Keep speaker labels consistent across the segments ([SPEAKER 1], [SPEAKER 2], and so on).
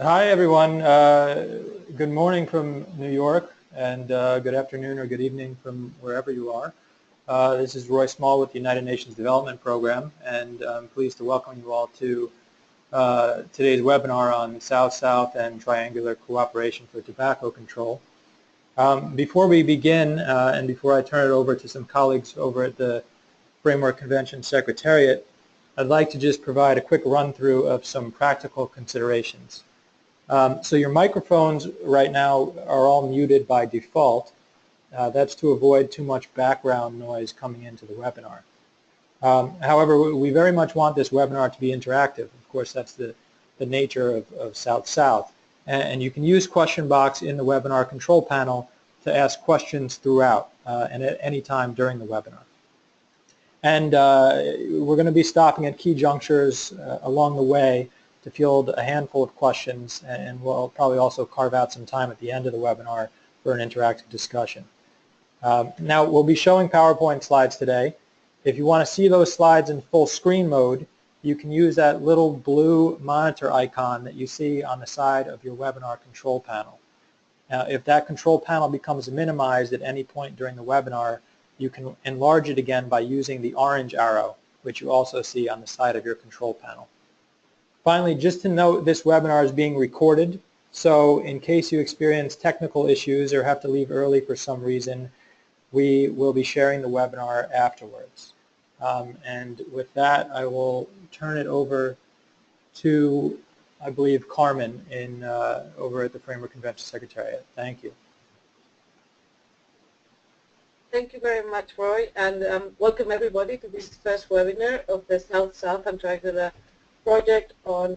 [SPEAKER 1] Hi, everyone. Good morning from New York, and good afternoon or good evening from wherever you are. This is Roy Small with the United Nations Development Program, and I'm pleased to welcome you all to today's webinar on South-South and triangular cooperation for tobacco control. Before we begin, and before I turn it over to some colleagues over at the Framework Convention Secretariat, I'd like to just provide a quick run-through of some practical considerations. So your microphones right now are all muted by default. That's to avoid too much background noise coming into the webinar. However, we very much want this webinar to be interactive. Of course, that's the nature of South-South. And you can use question box in the webinar control panel to ask questions throughout and at any time during the webinar. And we're going to be stopping at key junctures along the way to field a handful of questions, and we'll probably also carve out some time at the end of the webinar for an interactive discussion. Now, we'll be showing PowerPoint slides today. If you want to see those slides in full screen mode, you can use that little blue monitor icon that you see on the side of your webinar control panel. Now, if that control panel becomes minimized at any point during the webinar, you can enlarge it again by using the orange arrow, which you also see on the side of your control panel. Finally, just to note, this webinar is being recorded, so in case you experience technical issues or have to leave early for some reason, we will be sharing the webinar afterwards. And with that, I will turn it over to, I believe, Carmen over at the Framework Convention Secretariat. Thank you.
[SPEAKER 2] Thank you very much, Roy, and welcome everybody to this first webinar of the South-South and Triangular project on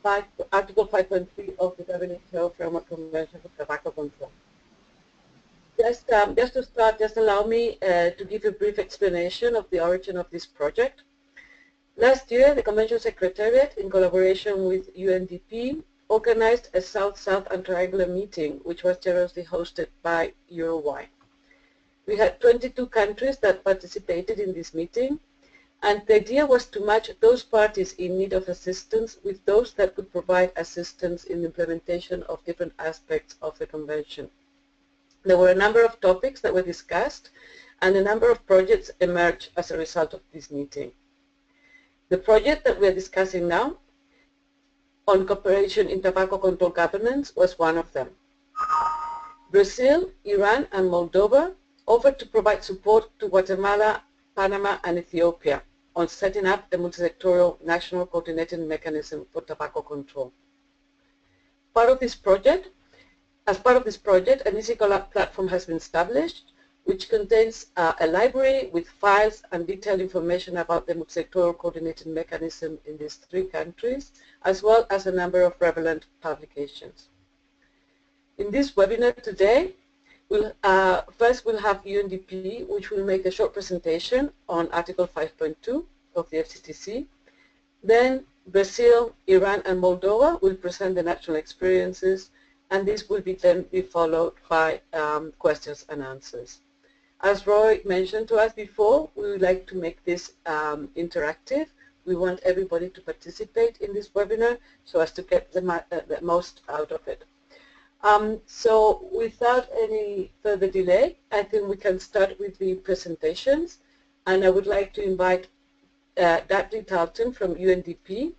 [SPEAKER 2] Article 5.3 of the WHO Framework Convention for Tobacco Control. Just to start, just allow me to give a brief explanation of the origin of this project. Last year, the Convention Secretariat, in collaboration with UNDP, organized a South-South and Triangular meeting, which was generously hosted by Uruguay. We had 22 countries that participated in this meeting, and the idea was to match those parties in need of assistance with those that could provide assistance in the implementation of different aspects of the Convention. There were a number of topics that were discussed, and a number of projects emerged as a result of this meeting. The project that we are discussing now on cooperation in tobacco control governance was one of them. Brazil, Iran, and Moldova offered to provide support to Guatemala, Panama, and Ethiopia on setting up a multi-sectoral national coordinating mechanism for tobacco control. As part of this project, an easy platform has been established, which contains a library with files and detailed information about the multi-sectoral coordinating mechanism in these three countries, as well as a number of relevant publications. In this webinar today, first we'll have UNDP, which will make a short presentation on Article 5.2 of the FCTC. Then Brazil, Iran, and Moldova will present the national experiences, and this will then be followed by questions and answers. As Roy mentioned to us before, we would like to make this interactive. We want everybody to participate in this webinar so as to get the most out of it. So without any further delay, I think we can start with the presentations, and I would like to invite Dudley Talton from UNDP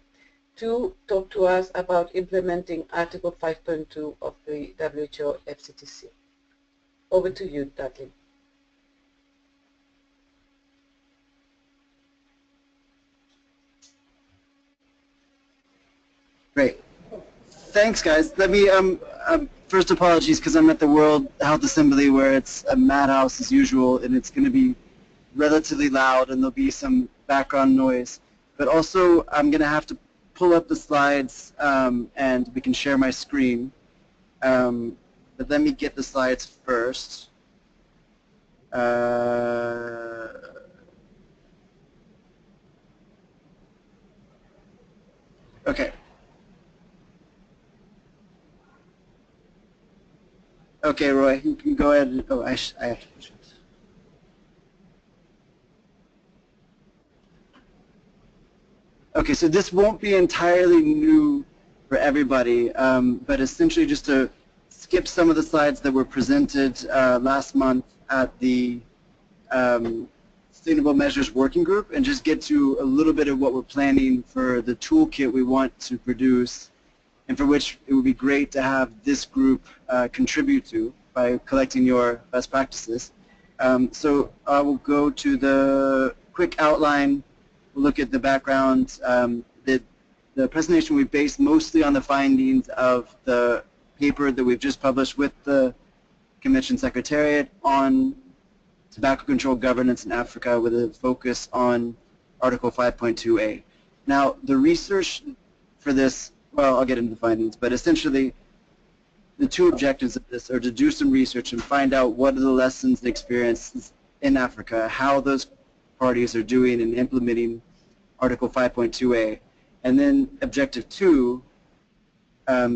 [SPEAKER 2] to talk to us about implementing Article 5.2 of the WHO FCTC. Over to you, Dudley.
[SPEAKER 3] Great. Thanks, guys. Let me first apologies because I'm at the World Health Assembly where it's a madhouse as usual, and it's going to be relatively loud and there'll be some background noise. But also, I'm going to have to pull up the slides and we can share my screen. But let me get the slides first. Okay. Okay, Roy, you can go ahead. Oh, I have to push it. Okay, so this won't be entirely new for everybody, but essentially just to skip some of the slides that were presented last month at the Sustainable Measures Working Group and just get to a little bit of what we're planning for the toolkit we want to produce, and for which it would be great to have this group contribute to by collecting your best practices. So I will go to the quick outline. We'll look at the background. The presentation we based mostly on the findings of the paper that we've just published with the Convention Secretariat on tobacco control governance in Africa, with a focus on Article 5.2a. Now, the research for this, well, I'll get into the findings, but essentially the two objectives of this are to do some research and find out what are the lessons and experiences in Africa, how those parties are doing and implementing Article 5.2a. And then objective 2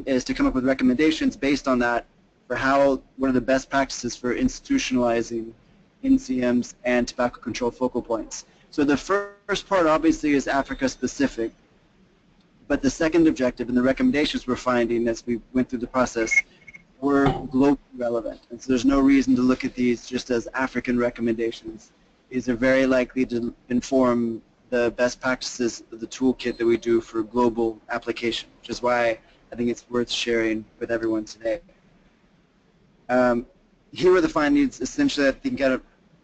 [SPEAKER 3] is to come up with recommendations based on that for what are the best practices for institutionalizing NCMs and tobacco control focal points. So the first part obviously is Africa specific, but the second objective and the recommendations we're finding as we went through the process were globally relevant. And so there's no reason to look at these just as African recommendations. These are very likely to inform the best practices of the toolkit that we do for global application, which is why I think it's worth sharing with everyone today. Here are the findings. Essentially, I think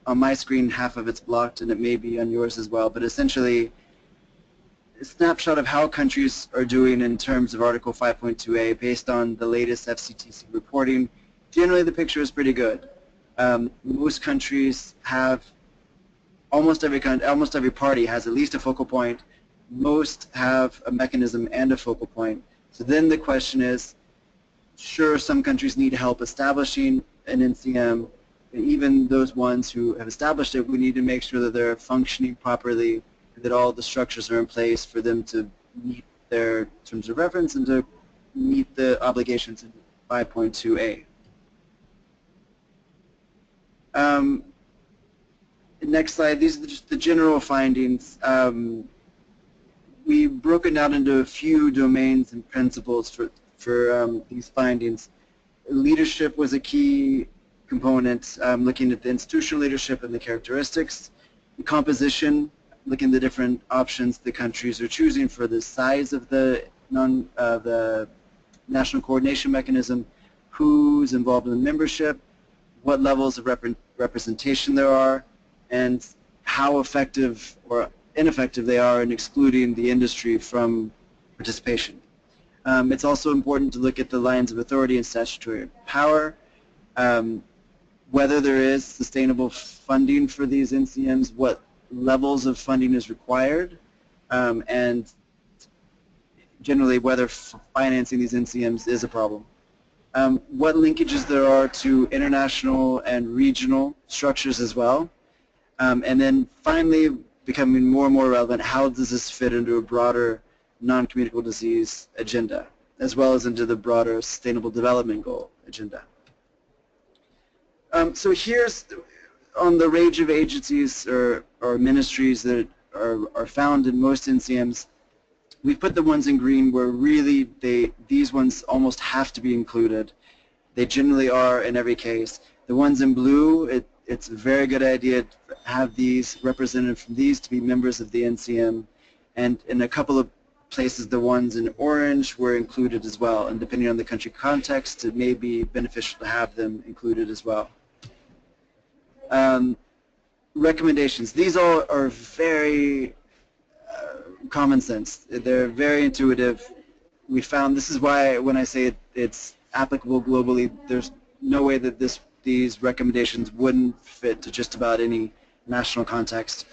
[SPEAKER 3] on my screen half of it's blocked, and it may be on yours as well, but essentially a snapshot of how countries are doing in terms of Article 5.2a based on the latest FCTC reporting. Generally, the picture is pretty good. Most countries have, almost every party has at least a focal point. Most have a mechanism and a focal point. So then the question is, sure, some countries need help establishing an NCM. Even those ones who have established it, we need to make sure that they're functioning properly, and that all the structures are in place for them to meet their terms of reference and to meet the obligations in 5.2a. Next slide. These are just the general findings. We broke it down into a few domains and principles for these findings. Leadership was a key component, looking at the institutional leadership and the characteristics. The composition, looking at the different options the countries are choosing for the size of the national coordination mechanism, who's involved in the membership, what levels of representation there are, and how effective or ineffective they are in excluding the industry from participation. It's also important to look at the lines of authority and statutory power, whether there is sustainable funding for these NCMs, what levels of funding is required, and generally whether financing these NCMs is a problem. What linkages there are to international and regional structures as well. And then finally, becoming more and more relevant, how does this fit into a broader non-communicable disease agenda, as well as into the broader Sustainable Development Goal agenda. So here's on the range of agencies or ministries that are found in most NCMs. We've put the ones in green where really these ones almost have to be included. They generally are in every case. The ones in blue, it's a very good idea to have these representative from these to be members of the NCM, and in a couple of places the ones in orange were included as well, and depending on the country context it may be beneficial to have them included as well. Recommendations. These all are very common sense. They're very intuitive. We found, this is why when I say it's applicable globally, there's no way that these recommendations wouldn't fit to just about any national context.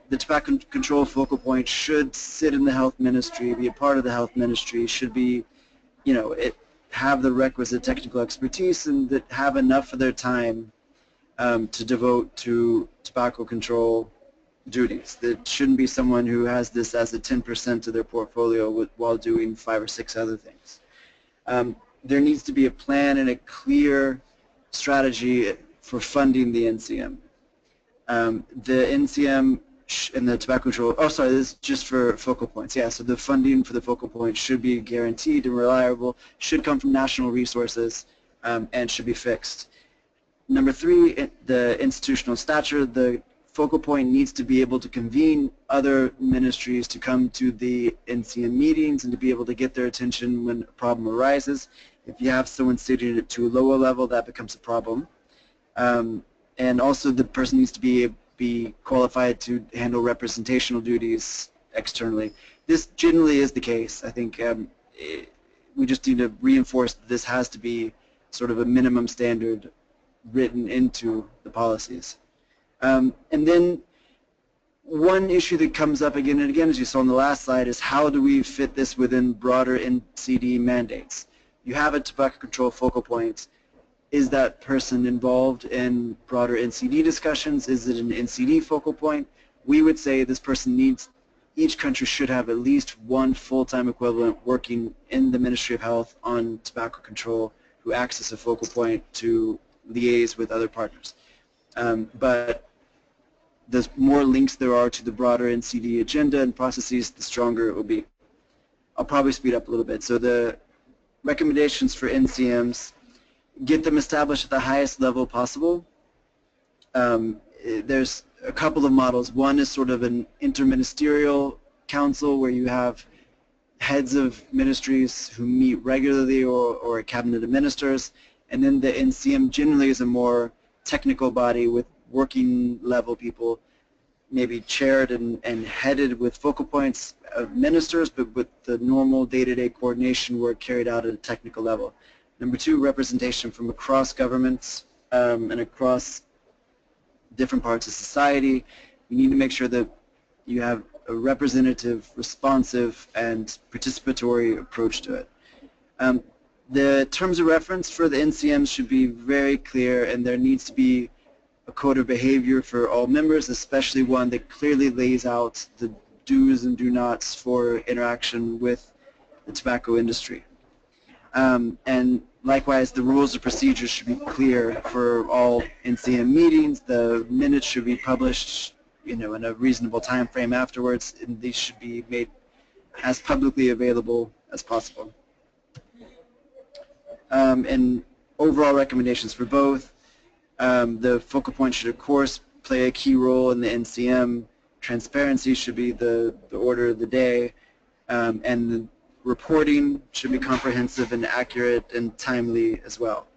[SPEAKER 3] The tobacco control focal point should sit in the health ministry, be a part of the health ministry, should be, have the requisite technical expertise, and that have enough of their time to devote to tobacco control duties. That shouldn't be someone who has this as a 10% of their portfolio while doing 5 or 6 other things. There needs to be a plan and a clear strategy for funding the NCM. The NCM in the tobacco control, oh sorry, this is just for focal points. Yeah, so the funding for the focal points should be guaranteed and reliable, should come from national resources, and should be fixed. Number 3, the institutional stature. The focal point needs to be able to convene other ministries to come to the NCM meetings and to be able to get their attention when a problem arises. If you have someone sitting at too low a level, that becomes a problem. And also the person needs to be qualified to handle representational duties externally. This generally is the case. I think we just need to reinforce that this has to be sort of a minimum standard written into the policies. And then one issue that comes up again and again, as you saw on the last slide, is how do we fit this within broader NCD mandates? You have a tobacco control focal point. Is that person involved in broader NCD discussions? Is it an NCD focal point? We would say this person needs, each country should have at least one full-time equivalent working in the Ministry of Health on tobacco control who acts as a focal point to liaise with other partners. But the more links there are to the broader NCD agenda and processes, the stronger it will be. I'll probably speed up a little bit. So the recommendations for NCMs, get them established at the highest level possible. There's a couple of models. One is sort of an interministerial council where you have heads of ministries who meet regularly or a cabinet of ministers, and then the NCM generally is a more technical body with working level people, maybe chaired and headed with focal points of ministers, but with the normal day-to-day coordination work carried out at a technical level. Number 2, representation from across governments and across different parts of society. You need to make sure that you have a representative, responsive, and participatory approach to it. The terms of reference for the NCMs should be very clear, and there needs to be a code of behavior for all members, especially one that clearly lays out the do's and do nots for interaction with the tobacco industry. And likewise, the rules of procedures should be clear for all NCM meetings. The minutes should be published, in a reasonable time frame afterwards, and these should be made as publicly available as possible. And overall recommendations for both. The focal point should, of course, play a key role in the NCM. Transparency should be the order of the day, and the reporting should be comprehensive and accurate and timely as well.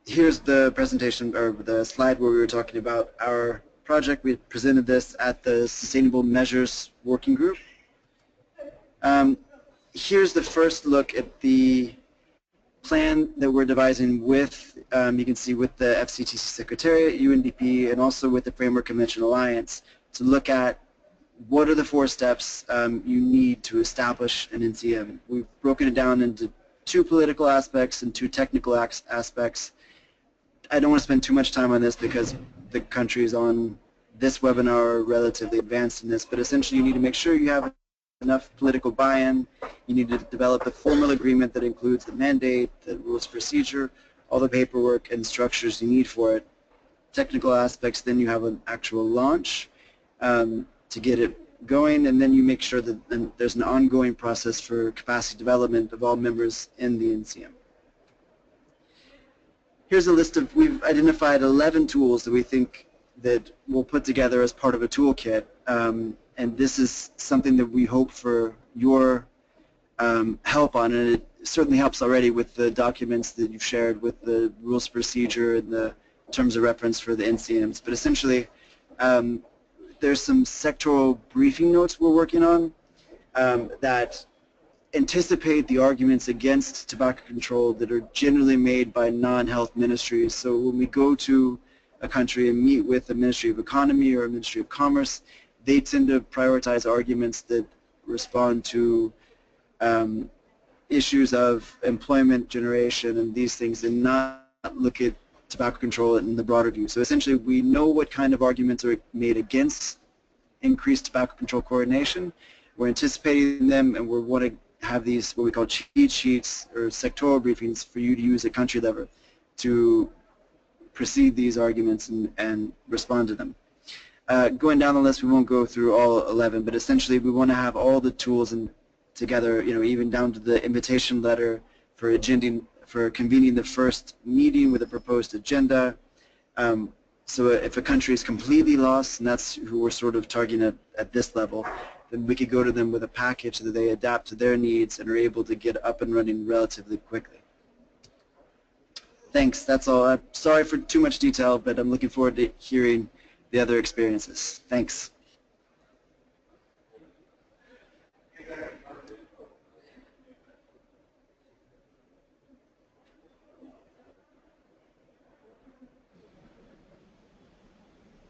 [SPEAKER 3] Here's the presentation, or the slide where we were talking about our project. We presented this at the Sustainable Measures Working Group. Here's the first look at the plan that we're devising with, you can see with the FCTC Secretariat, UNDP, and also with the Framework Convention Alliance to look at what are the 4 steps you need to establish an NCM. We've broken it down into 2 political aspects and 2 technical aspects. I don't want to spend too much time on this because the countries on this webinar are relatively advanced in this, but essentially you need to make sure you have enough political buy-in. You need to develop a formal agreement that includes the mandate, the rules of procedure, all the paperwork and structures you need for it. Technical aspects, then you have an actual launch to get it going, and then you make sure that there's an ongoing process for capacity development of all members in the NCM. Here's a list of, we've identified 11 tools that we think that we'll put together as part of a toolkit. And this is something that we hope for your help on, and it certainly helps already with the documents that you've shared with the rules of procedure and the terms of reference for the NCMs. But essentially, there's some sectoral briefing notes we're working on that anticipate the arguments against tobacco control that are generally made by non-health ministries. So when we go to a country and meet with the Ministry of Economy or a Ministry of Commerce, they tend to prioritize arguments that respond to issues of employment generation and these things, and not look at tobacco control in the broader view. So essentially, we know what kind of arguments are made against increased tobacco control coordination. We're anticipating them, and we want to have these what we call cheat sheets or sectoral briefings for you to use at country level to precede these arguments and respond to them. Going down the list, we won't go through all 11, but essentially we want to have all the tools together, even down to the invitation letter for convening the first meeting with a proposed agenda. So if a country is completely lost, and that's who we're sort of targeting at this level, then we could go to them with a package that they adapt to their needs and are able to get up and running relatively quickly. Thanks, that's all. I'm sorry for too much detail, but I'm looking forward to hearing the other experiences. Thanks.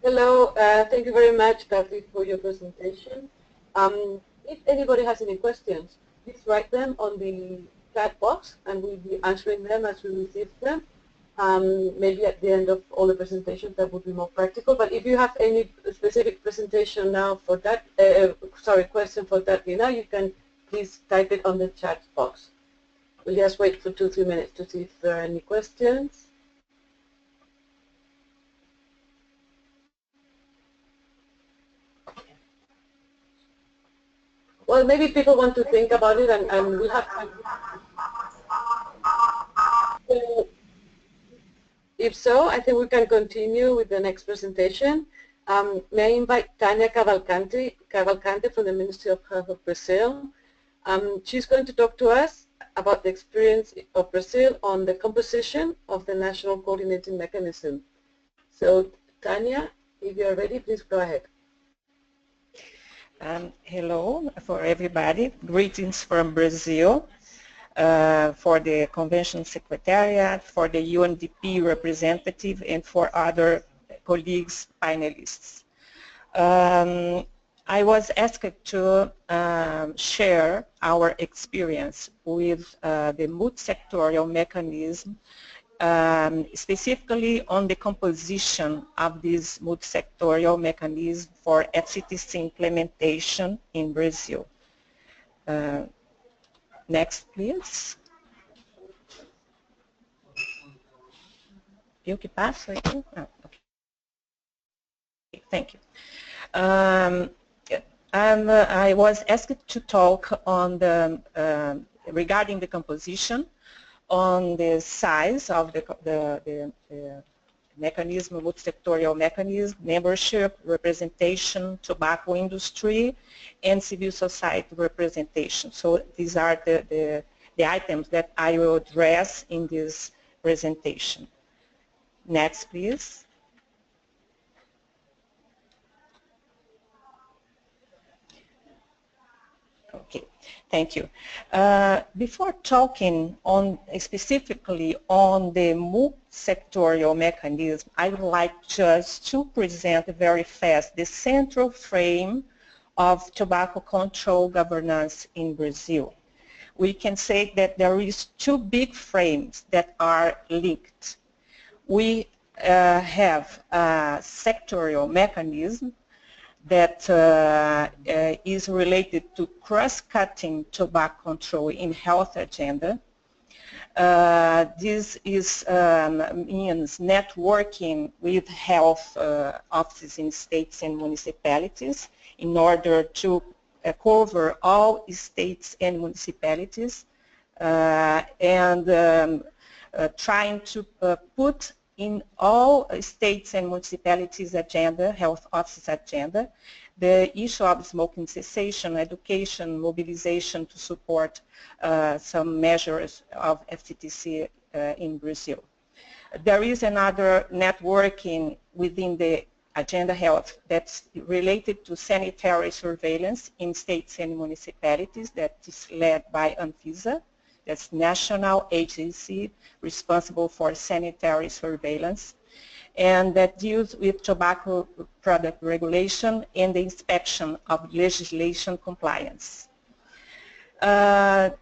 [SPEAKER 2] Hello, thank you very much, David, for your presentation. If anybody has any questions, please write them on the chat box, and we'll be answering them as we receive them. Maybe at the end of all the presentations, that would be more practical. But if you have any specific presentation now for that, question for that, Lina, you can please type it on the chat box. We'll just wait for 2-3 minutes to see if there are any questions. Well, maybe people want to think about it, and we have time. So, if so, I think we can continue with the next presentation. May I invite Tania Cavalcante from the Ministry of Health of Brazil. She's going to talk to us about the experience of Brazil on the composition of the National Coordinating Mechanism. So, Tania, if you're ready, please go ahead.
[SPEAKER 4] Hello for everybody. Greetings from Brazil, for the Convention Secretariat, for the UNDP representative, and for other colleagues, panelists. I was asked to share our experience with the multi-sectorial mechanism, specifically on the composition of this multi-sectorial mechanism for FCTC implementation in Brazil. Next, please. Eu que passo aqui? Ah, okay. Thank you. I was asked to talk on the regarding the composition, on the size of the mechanism, multi-sectorial mechanism, membership, representation, tobacco industry, and civil society representation. So these are the items that I will address in this presentation. Next, please. Okay, thank you. Before talking specifically on the multi-sectorial mechanism, I would like just to present very fast the central frame of tobacco control governance in Brazil. We can say that there is two big frames that are linked. We have a sectorial mechanism that is related to cross-cutting tobacco control in health agenda. This means networking with health offices in states and municipalities in order to cover all states and municipalities and trying to put in all states and municipalities' agenda, health offices' agenda, the issue of smoking cessation, education, mobilization to support some measures of FCTC in Brazil. There is another networking within the agenda health that's related to sanitary surveillance in states and municipalities that is led by ANVISA. That's national agency responsible for sanitary surveillance, and that deals with tobacco product regulation and the inspection of legislation compliance. The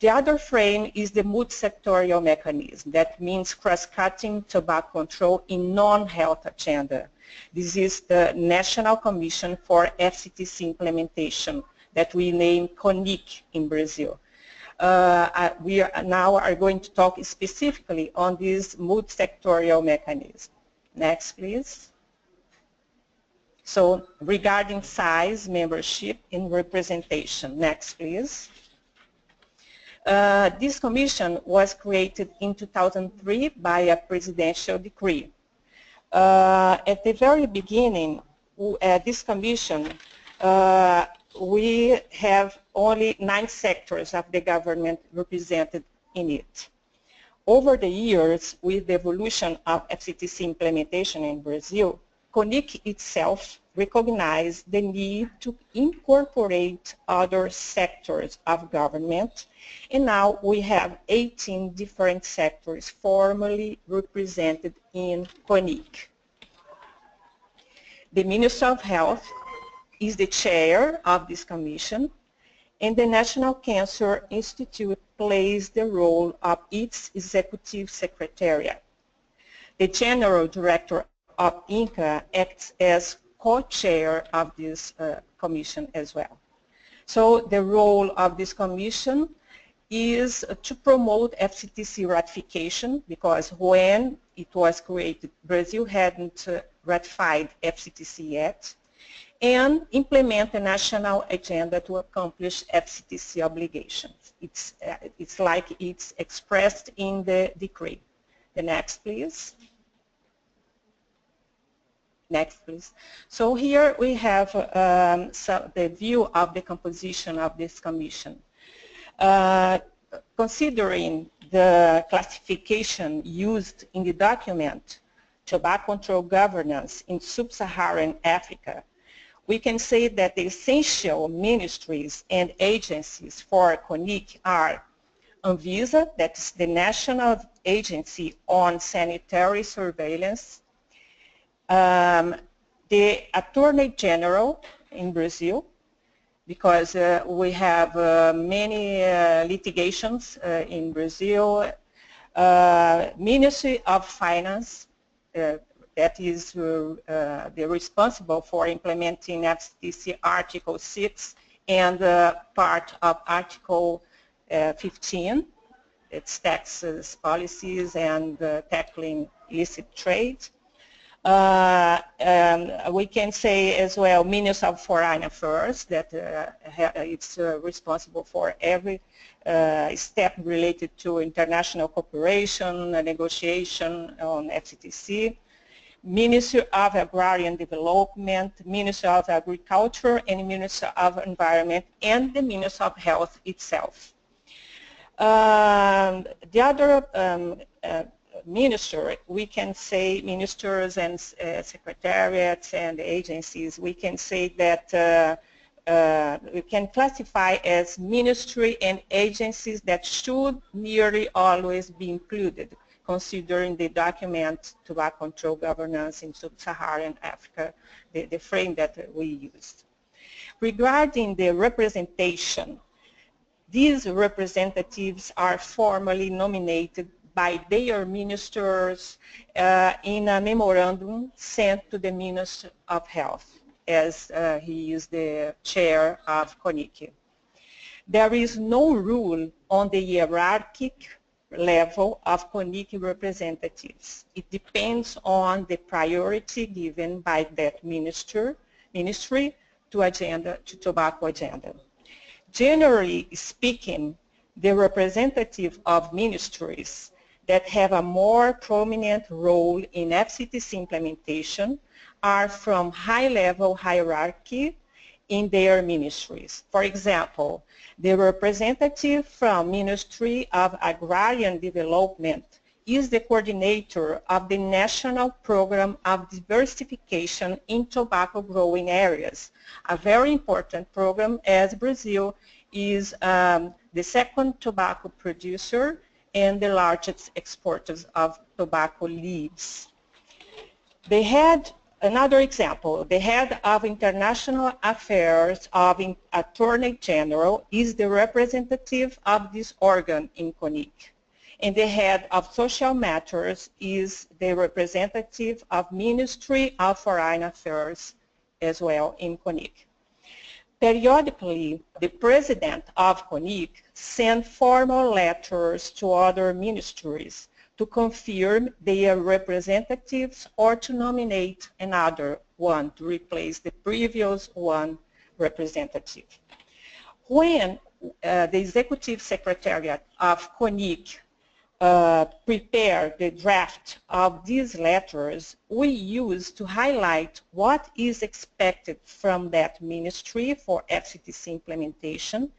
[SPEAKER 4] other frame is the multi-sectorial mechanism. That means cross-cutting tobacco control in non-health agenda. This is the National Commission for FCTC Implementation that we name CONIC in Brazil. We now are going to talk specifically on this multi-sectorial mechanism. Next, please. So regarding size, membership, and representation. Next, please. This commission was created in 2003 by a presidential decree. At the very beginning, this commission, we have only 9 sectors of the government represented in it. Over the years, with the evolution of FCTC implementation in Brazil, CONIC itself recognized the need to incorporate other sectors of government, and now we have 18 different sectors formally represented in CONIC. The Ministry of Health is the chair of this commission, and the National Cancer Institute plays the role of its executive secretariat. The general director of INCA acts as co-chair of this commission as well. So the role of this commission is to promote FCTC ratification, because when it was created, Brazil hadn't ratified FCTC yet, and implement a national agenda to accomplish FCTC obligations. It's like it's expressed in the decree. The next, please. Next, please. So here we have the view of the composition of this commission. Considering the classification used in the document, Tobacco Control Governance in Sub-Saharan Africa, we can say that the essential ministries and agencies for CONIC are ANVISA, that's the National Agency on Sanitary Surveillance, the Attorney General in Brazil, because we have many litigations in Brazil, Ministry of Finance, that is the responsible for implementing FCTC Article 6 and part of Article 15. It's taxes, policies, and tackling illicit trade. We can say as well Ministry of Foreign Affairs, that it's responsible for every step related to international cooperation, negotiation on FCTC. Ministry of Agrarian Development, Ministry of Agriculture, and Ministry of Environment, and the Ministry of Health itself. The other minister, we can say ministers and secretariats and agencies, we can say that we can classify as ministry and agencies that should nearly always be included, considering the document Tobacco Control Governance in Sub-Saharan Africa, the frame that we used. Regarding the representation, these representatives are formally nominated by their ministers in a memorandum sent to the Minister of Health, as he is the chair of CONIC. There is no rule on the hierarchic level of CONIC representatives. It depends on the priority given by that ministry to tobacco agenda. Generally speaking, the representative of ministries that have a more prominent role in FCTC implementation are from high-level hierarchy in their ministries. For example, the representative from Ministry of Agrarian Development is the coordinator of the National Program of Diversification in Tobacco Growing Areas, a very important program as Brazil is the second tobacco producer and the largest exporters of tobacco leaves. They had another example. The head of International Affairs of Attorney General is the representative of this organ in CONIC. And the head of Social Matters is the representative of Ministry of Foreign Affairs as well in CONIC. Periodically, the president of CONIC sends formal letters to other ministries to confirm their representatives or to nominate another one to replace the previous one representative. When the Executive Secretariat of CONIC prepare the draft of these letters, we use to highlight what is expected from that ministry for FCTC implementation,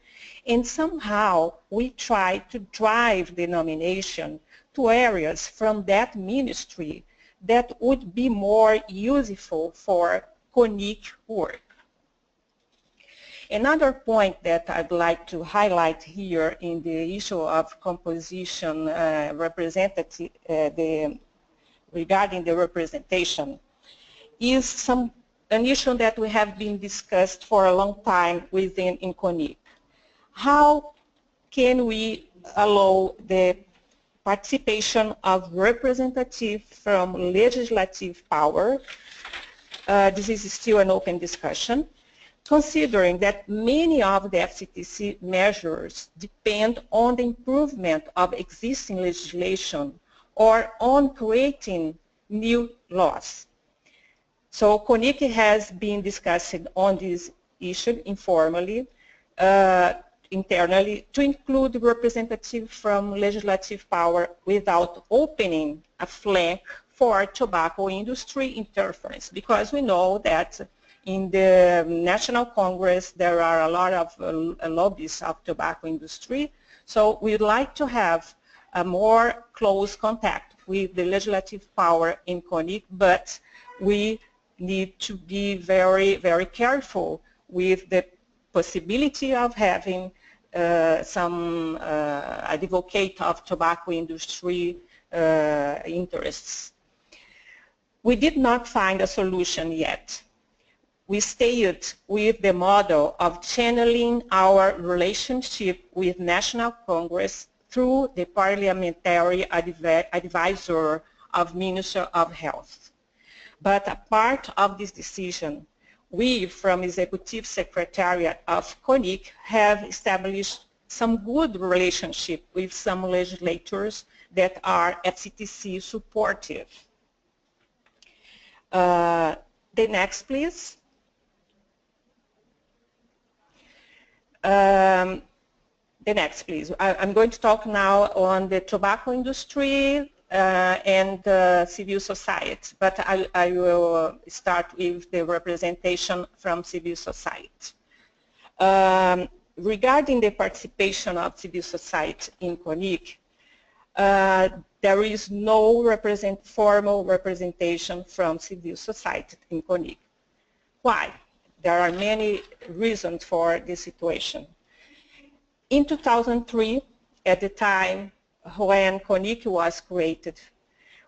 [SPEAKER 4] and somehow we try to drive the nomination to areas from that ministry that would be more useful for CONIC work. Another point that I'd like to highlight here in the issue of composition representative, regarding the representation, is an issue that we have been discussed for a long time within CONIC. How can we allow the participation of representatives from legislative power? This is still an open discussion, considering that many of the FCTC measures depend on the improvement of existing legislation or on creating new laws. So CONIC has been discussing on this issue informally, internally, to include representatives from legislative power without opening a flank for tobacco industry interference, because we know that in the National Congress there are a lot of lobbyists of tobacco industry, so we'd like to have a more close contact with the legislative power in CONIC, but we need to be very, very careful with the possibility of having some advocate of tobacco industry interests. We did not find a solution yet. We stayed with the model of channeling our relationship with National Congress through the parliamentary advisor of Minister of Health. But a part of this decision, we from Executive Secretariat of CONIC have established some good relationship with some legislators that are FCTC supportive. The next, please. The next, please. I'm going to talk now on the tobacco industry and civil society, but I will start with the representation from civil society. Regarding the participation of civil society in CONIC, there is no formal representation from civil society in CONIC. Why? There are many reasons for this situation. In 2003, at the time when CONIC was created,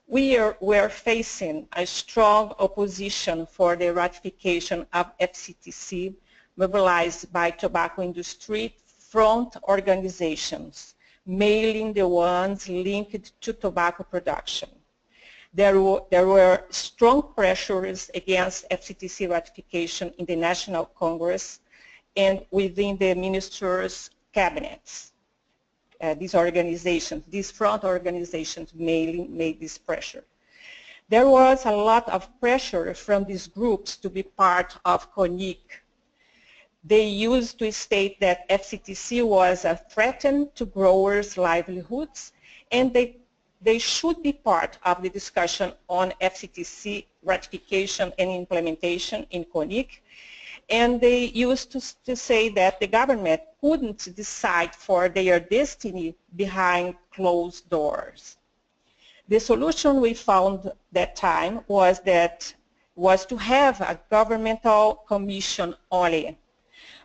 [SPEAKER 4] we were facing a strong opposition for the ratification of FCTC mobilized by tobacco industry front organizations, mainly the ones linked to tobacco production. There were strong pressures against FCTC ratification in the National Congress and within the ministers' cabinets. These organizations, these front organizations mainly made this pressure. There was a lot of pressure from these groups to be part of CONIC. They used to state that FCTC was a threat to growers' livelihoods, and they should be part of the discussion on FCTC ratification and implementation in CONIC. And they used to say that the government couldn't decide for their destiny behind closed doors. The solution we found that time was to have a governmental commission only,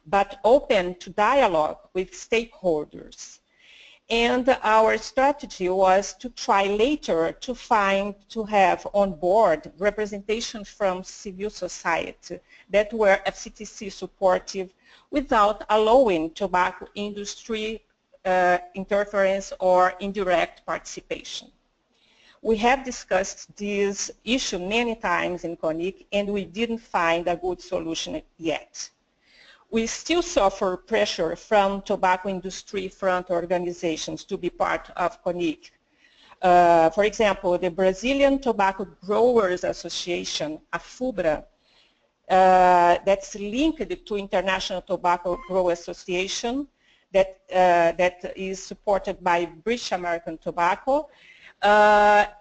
[SPEAKER 4] but open to dialogue with stakeholders. And our strategy was to try later to have on board representation from civil society that were FCTC supportive without allowing tobacco industry interference or indirect participation. We have discussed this issue many times in CONIC, and we didn't find a good solution yet. We still suffer pressure from tobacco industry front organizations to be part of CONIC. For example, the Brazilian Tobacco Growers Association, AFUBRA, that's linked to International Tobacco Growers Association, that is supported by British American Tobacco,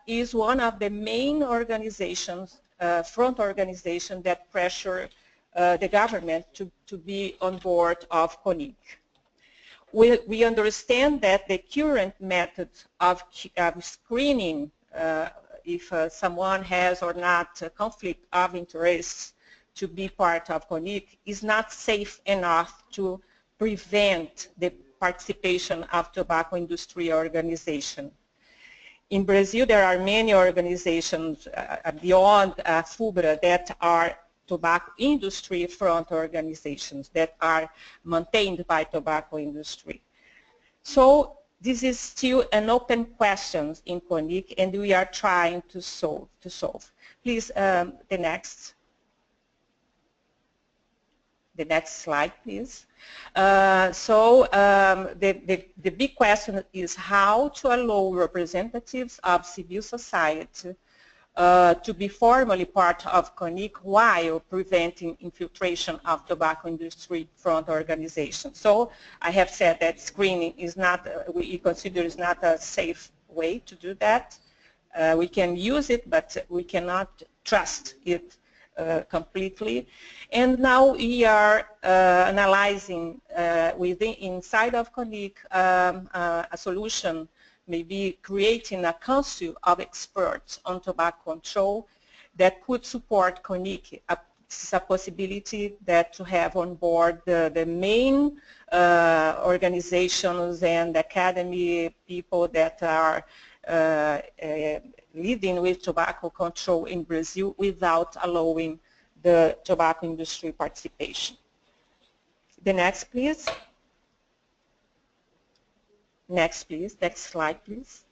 [SPEAKER 4] is one of the main organizations, front organization that pressure the government to be on board of CONIC. We understand that the current method of screening if someone has or not a conflict of interest to be part of CONIC is not safe enough to prevent the participation of tobacco industry organization. In Brazil, there are many organizations beyond FUBRA that are tobacco industry front organizations that are maintained by tobacco industry. So this is still an open question in CONIC, and we are trying to solve. Please, the next slide, please. The big question is how to allow representatives of civil society to be formally part of CONIC while preventing infiltration of tobacco industry front organizations. So I have said that screening is not, we consider is not a safe way to do that. We can use it, but we cannot trust it completely. And now we are analyzing inside of CONIC a solution, maybe creating a council of experts on tobacco control that could support CONIC. It's a possibility that to have on board the main organizations and academy people that are leading with tobacco control in Brazil without allowing the tobacco industry participation. The next, please. Next, please. Next slide, please.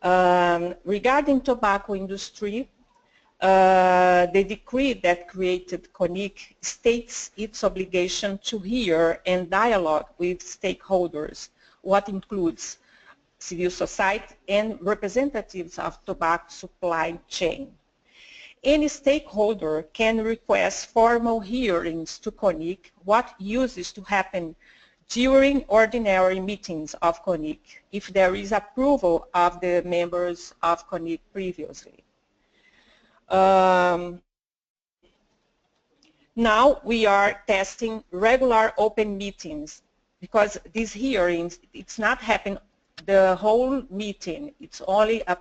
[SPEAKER 4] Regarding tobacco industry, the decree that created CONIC states its obligation to hear and dialogue with stakeholders, what includes civil society and representatives of tobacco supply chain. Any stakeholder can request formal hearings to CONIC, what uses to happen during ordinary meetings of CONIC, if there is approval of the members of CONIC previously. Now we are testing regular open meetings because these hearings, it's not happening the whole meeting. It's only a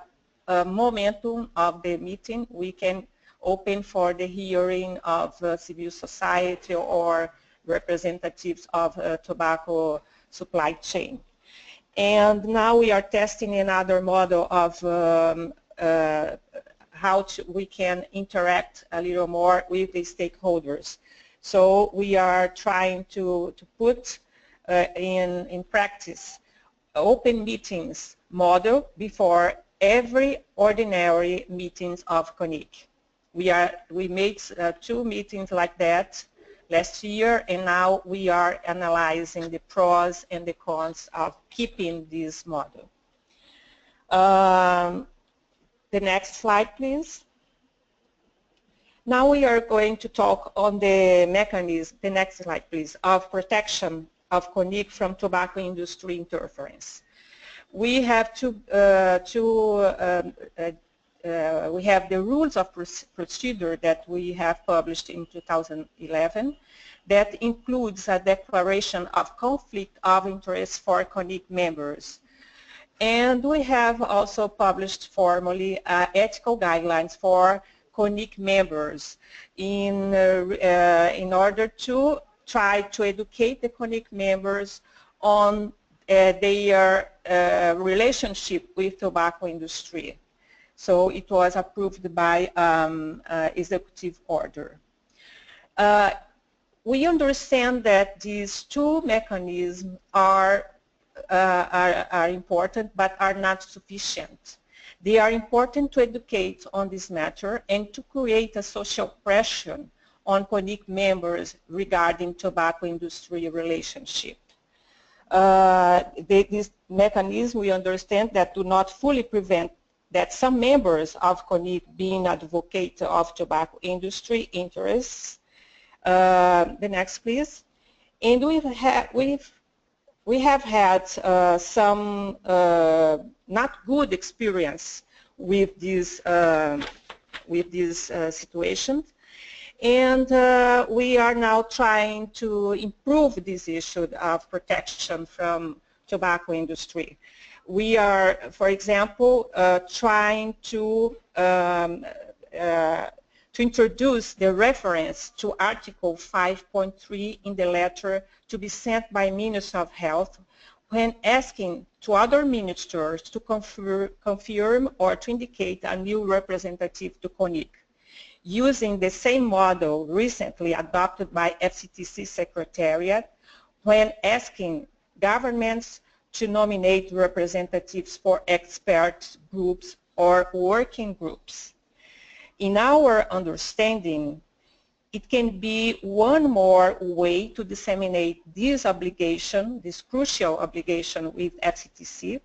[SPEAKER 4] momentum of the meeting. We can open for the hearing of civil society or representatives of tobacco supply chain. And now we are testing another model of how we can interact a little more with the stakeholders. So we are trying to put in practice open meetings model before every ordinary meetings of CONIC. We made 2 meetings like that last year, and now we are analyzing the pros and the cons of keeping this model. The next slide, please. Now we are going to talk on the mechanism, the next slide, please, of protection of CONIC from tobacco industry interference. We have we have the rules of procedure that we have published in 2011 that includes a declaration of conflict of interest for CONIC members. And we have also published formally ethical guidelines for CONIC members in order to try to educate the CONIC members on their relationship with tobacco industry. So it was approved by executive order. We understand that these 2 mechanisms are important but are not sufficient. They are important to educate on this matter and to create a social pressure on CONIC members regarding tobacco industry relationship. This mechanism, we understand that do not fully prevent that some members of CONIC being advocates of tobacco industry interests. The next, please. And we have had some not good experience with this situation, and we are now trying to improve this issue of protection from tobacco industry. We are, for example, trying to introduce the reference to Article 5.3 in the letter to be sent by Ministry of Health when asking to other ministers to confirm or to indicate a new representative to CONIC, using the same model recently adopted by FCTC Secretariat when asking governments to nominate representatives for expert groups or working groups. In our understanding, it can be one more way to disseminate this obligation, this crucial obligation with FCTC,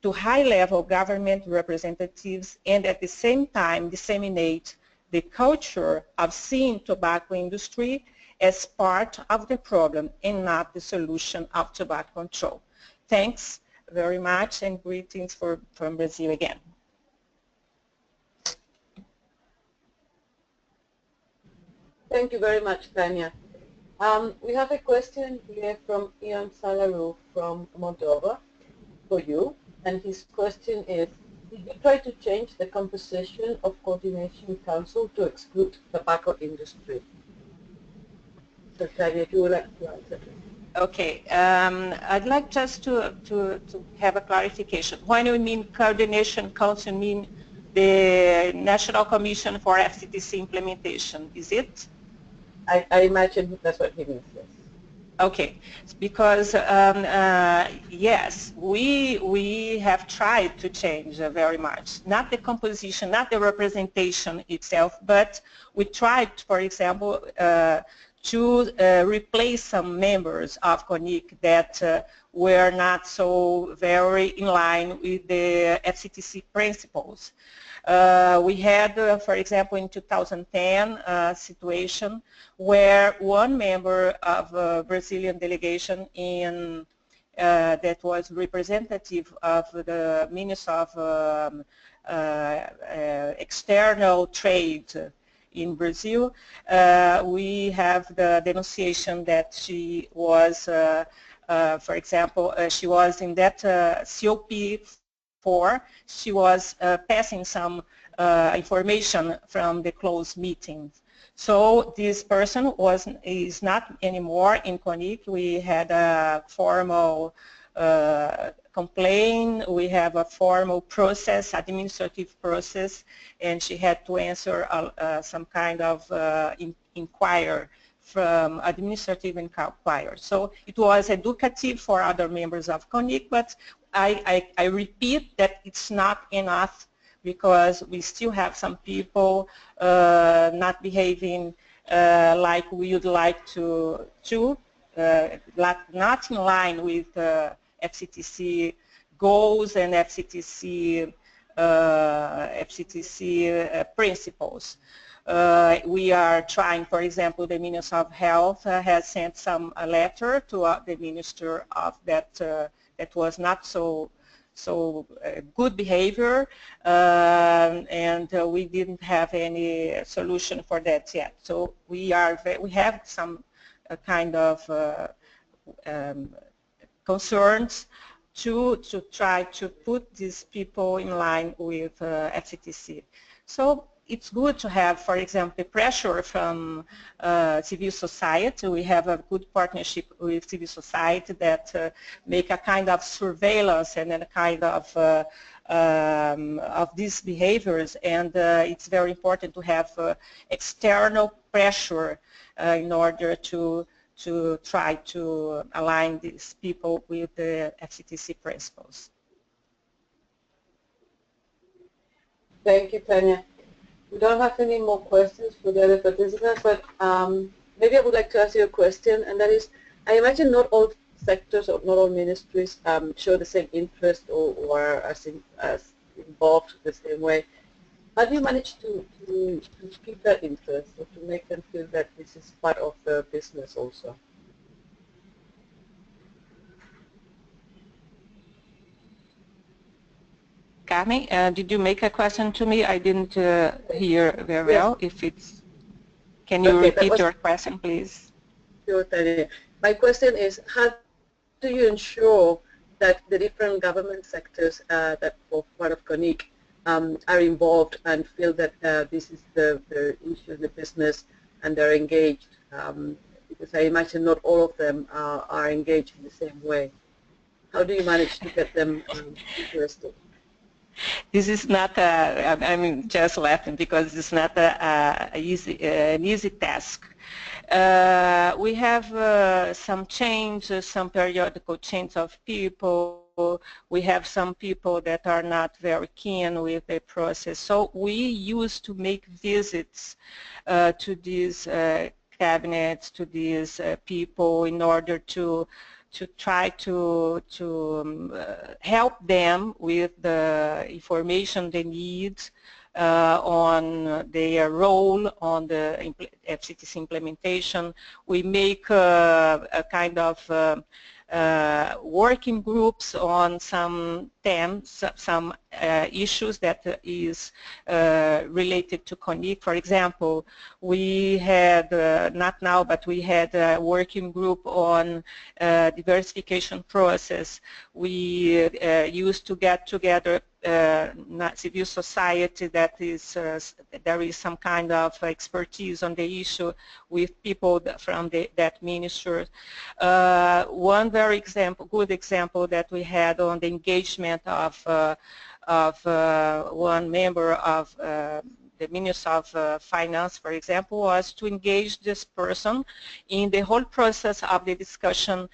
[SPEAKER 4] to high-level government representatives and at the same time disseminate the culture of seeing tobacco industry as part of the problem and not the solution of tobacco control. Thanks very much and greetings from Brazil again.
[SPEAKER 2] Thank you very much, Tanya. We have a question here from Ian Salaru from Moldova for you, and his question is, did you try to change the composition of Coordination Council to exclude tobacco industry? So Tanya, if you would like to answer.
[SPEAKER 4] Okay, I'd like just to have a clarification. When you mean Coordination Council, you mean the National Commission for FCTC Implementation, is it?
[SPEAKER 2] I imagine that's what he means, yes.
[SPEAKER 4] Okay, because yes, we have tried to change very much. Not the composition, not the representation itself, but we tried, for example, to replace some members of CONIC that were not so very in line with the FCTC principles. We had, for example, in 2010, a situation where one member of a Brazilian delegation in, that was representative of the Ministry of External Trade in Brazil, we have the denunciation that she was, for example, she was in that COP4, she was passing some information from the closed meetings. So this person is not anymore in CONIC. We had a formal complaint, we have a formal process, administrative process, and she had to answer some kind of inquiry from administrative inquiry. So it was educative for other members of CONIC, but I repeat that it's not enough because we still have some people not behaving like we would like to not in line with FCTC goals and FCTC principles. We are trying, for example, the Ministry of Health has sent a letter to the Minister of that was not so good behavior, and we didn't have any solution for that yet. So we have some kind of concerns to try to put these people in line with FCTC. So it's good to have, for example, pressure from civil society. We have a good partnership with civil society that make a kind of surveillance and a kind of these behaviors, and it's very important to have external pressure in order to try to align these people with the FCTC principles.
[SPEAKER 2] Thank you, Tanya. We don't have any more questions for the other participants, but maybe I would like to ask you a question, and that is, I imagine not all sectors or not all ministries show the same interest or are as involved the same way. How do you manage to keep that interest or to make them feel that this is part of the business also?
[SPEAKER 4] Carmen, did you make a question to me? I didn't hear very well. If it's, can you repeat your question, please?
[SPEAKER 2] Sure, Tanya. My question is, how do you ensure that the different government sectors that are part of CONIC are involved and feel that this is the issue in the business and they're engaged? Because I imagine not all of them are engaged in the same way. How do you manage to get them interested?
[SPEAKER 4] This is not I'm just laughing because it's not an easy task. We have some changes, some periodical change of people. We have some people that are not very keen with the process. So we used to make visits to these cabinets, to these people in order to try to help them with the information they need on their role on the FCTC implementation. We make a kind of working groups on some themes, some issues that is related to CONIC. For example, we had, not now, but we had a working group on diversification process. We used to get together civil society that is, there is some kind of expertise on the issue with people from that ministry. One very good example that we had on the engagement of one member of the Ministry of Finance, for example, was to engage this person in the whole process of the discussion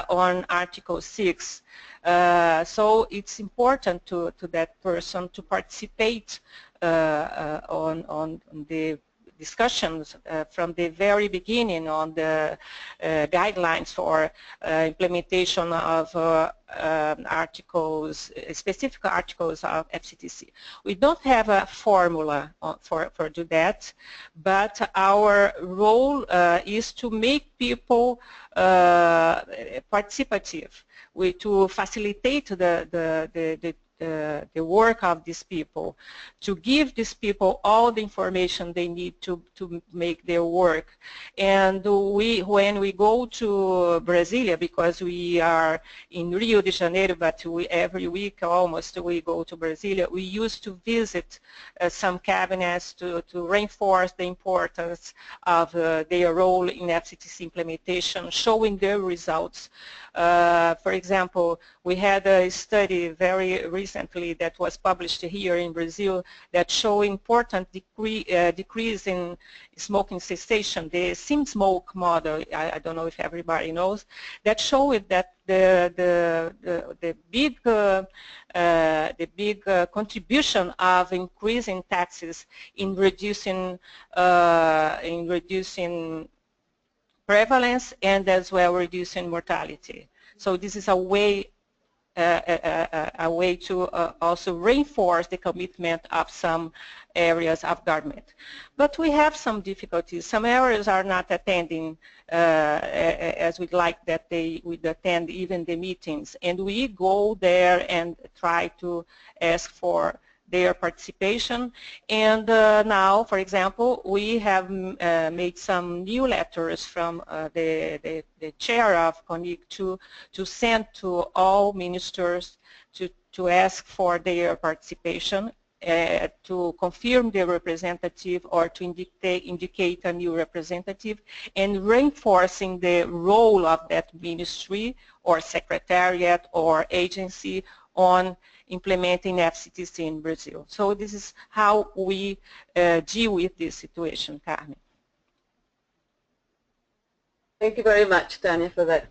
[SPEAKER 4] on Article 6. So it's important to that person to participate on the discussions from the very beginning on the guidelines for implementation of articles, specific articles of FCTC. We don't have a formula for do that, but our role is to make people participative, to facilitate the work of these people, to give these people all the information they need to make their work. And when we go to Brasilia, because we are in Rio de Janeiro, but every week almost we go to Brasilia, we used to visit some cabinets to reinforce the importance of their role in FCTC implementation, showing their results. For example, we had a study very recently that was published here in Brazil that showed important decrease in smoking cessation, the sim smoke model. I don't know if everybody knows, that showed that the big contribution of increasing taxes in reducing prevalence and as well reducing mortality. So this is a way to also reinforce the commitment of some areas of government. But we have some difficulties. Some areas are not attending as we'd like that they would attend even the meetings. And we go there and try to ask for their participation. And now, for example, we have made some new letters from the chair of CONIC to send to all ministers to ask for their participation, to confirm the representative or to indicate a new representative, and reinforcing the role of that ministry or secretariat or agency on implementing FCTC in Brazil. So this is how we deal with this situation, Carmen.
[SPEAKER 2] Thank you very much, Tanya, for that.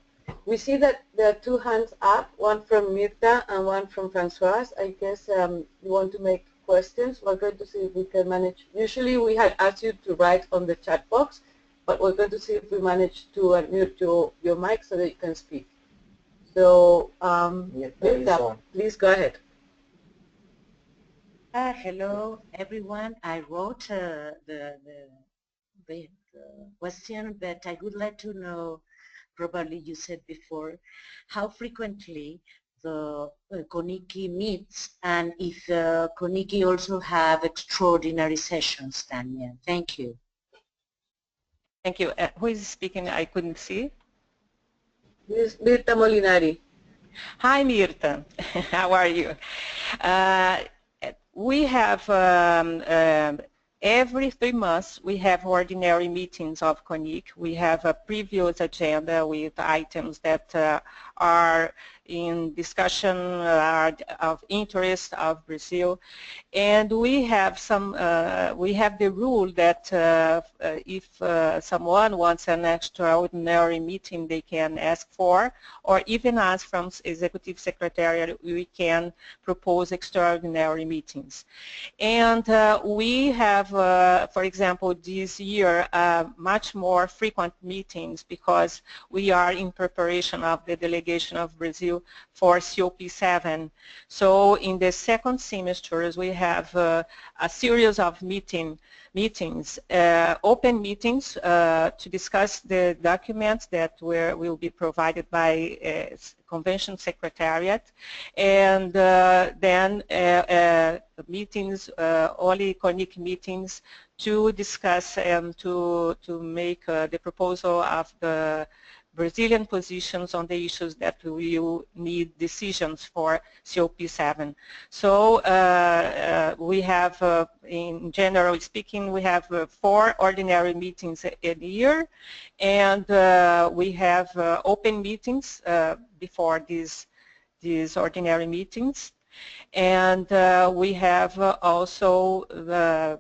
[SPEAKER 2] We see that there are two hands up, one from Mirta and one from Francoise. I guess you want to make questions. We're going to see if we can manage. Usually we had asked you to write on the chat box, but we're going to see if we manage to unmute your mic so that you can speak. So, Mirta, please go ahead.
[SPEAKER 5] Hello, everyone. I wrote the question, but I would like to know, probably you said before, how frequently the CONICI meets, and if CONICI also have extraordinary sessions, Tanya. Thank you.
[SPEAKER 4] Thank you. Who is speaking? I couldn't see.
[SPEAKER 2] Ms. Mirta Molinari.
[SPEAKER 4] Hi, Mirta. How are you? We have every 3 months we have ordinary meetings of CONIC. We have a previous agenda with items that are in discussion, of interest of Brazil, and we have the rule that if someone wants an extraordinary meeting, they can ask for, or even ask from Executive Secretariat, we can propose extraordinary meetings. And we have, for example, this year, much more frequent meetings because we are in preparation of the delegation of Brazil for COP7. So in the second semester, we have a series of meetings, open meetings to discuss the documents that will be provided by Convention Secretariat, and then meetings, only CONIC meetings to discuss and to make the proposal of the Brazilian positions on the issues that we will need decisions for COP7. So we have, in general speaking, we have 4 ordinary meetings a year, and we have open meetings before these ordinary meetings. And we have also the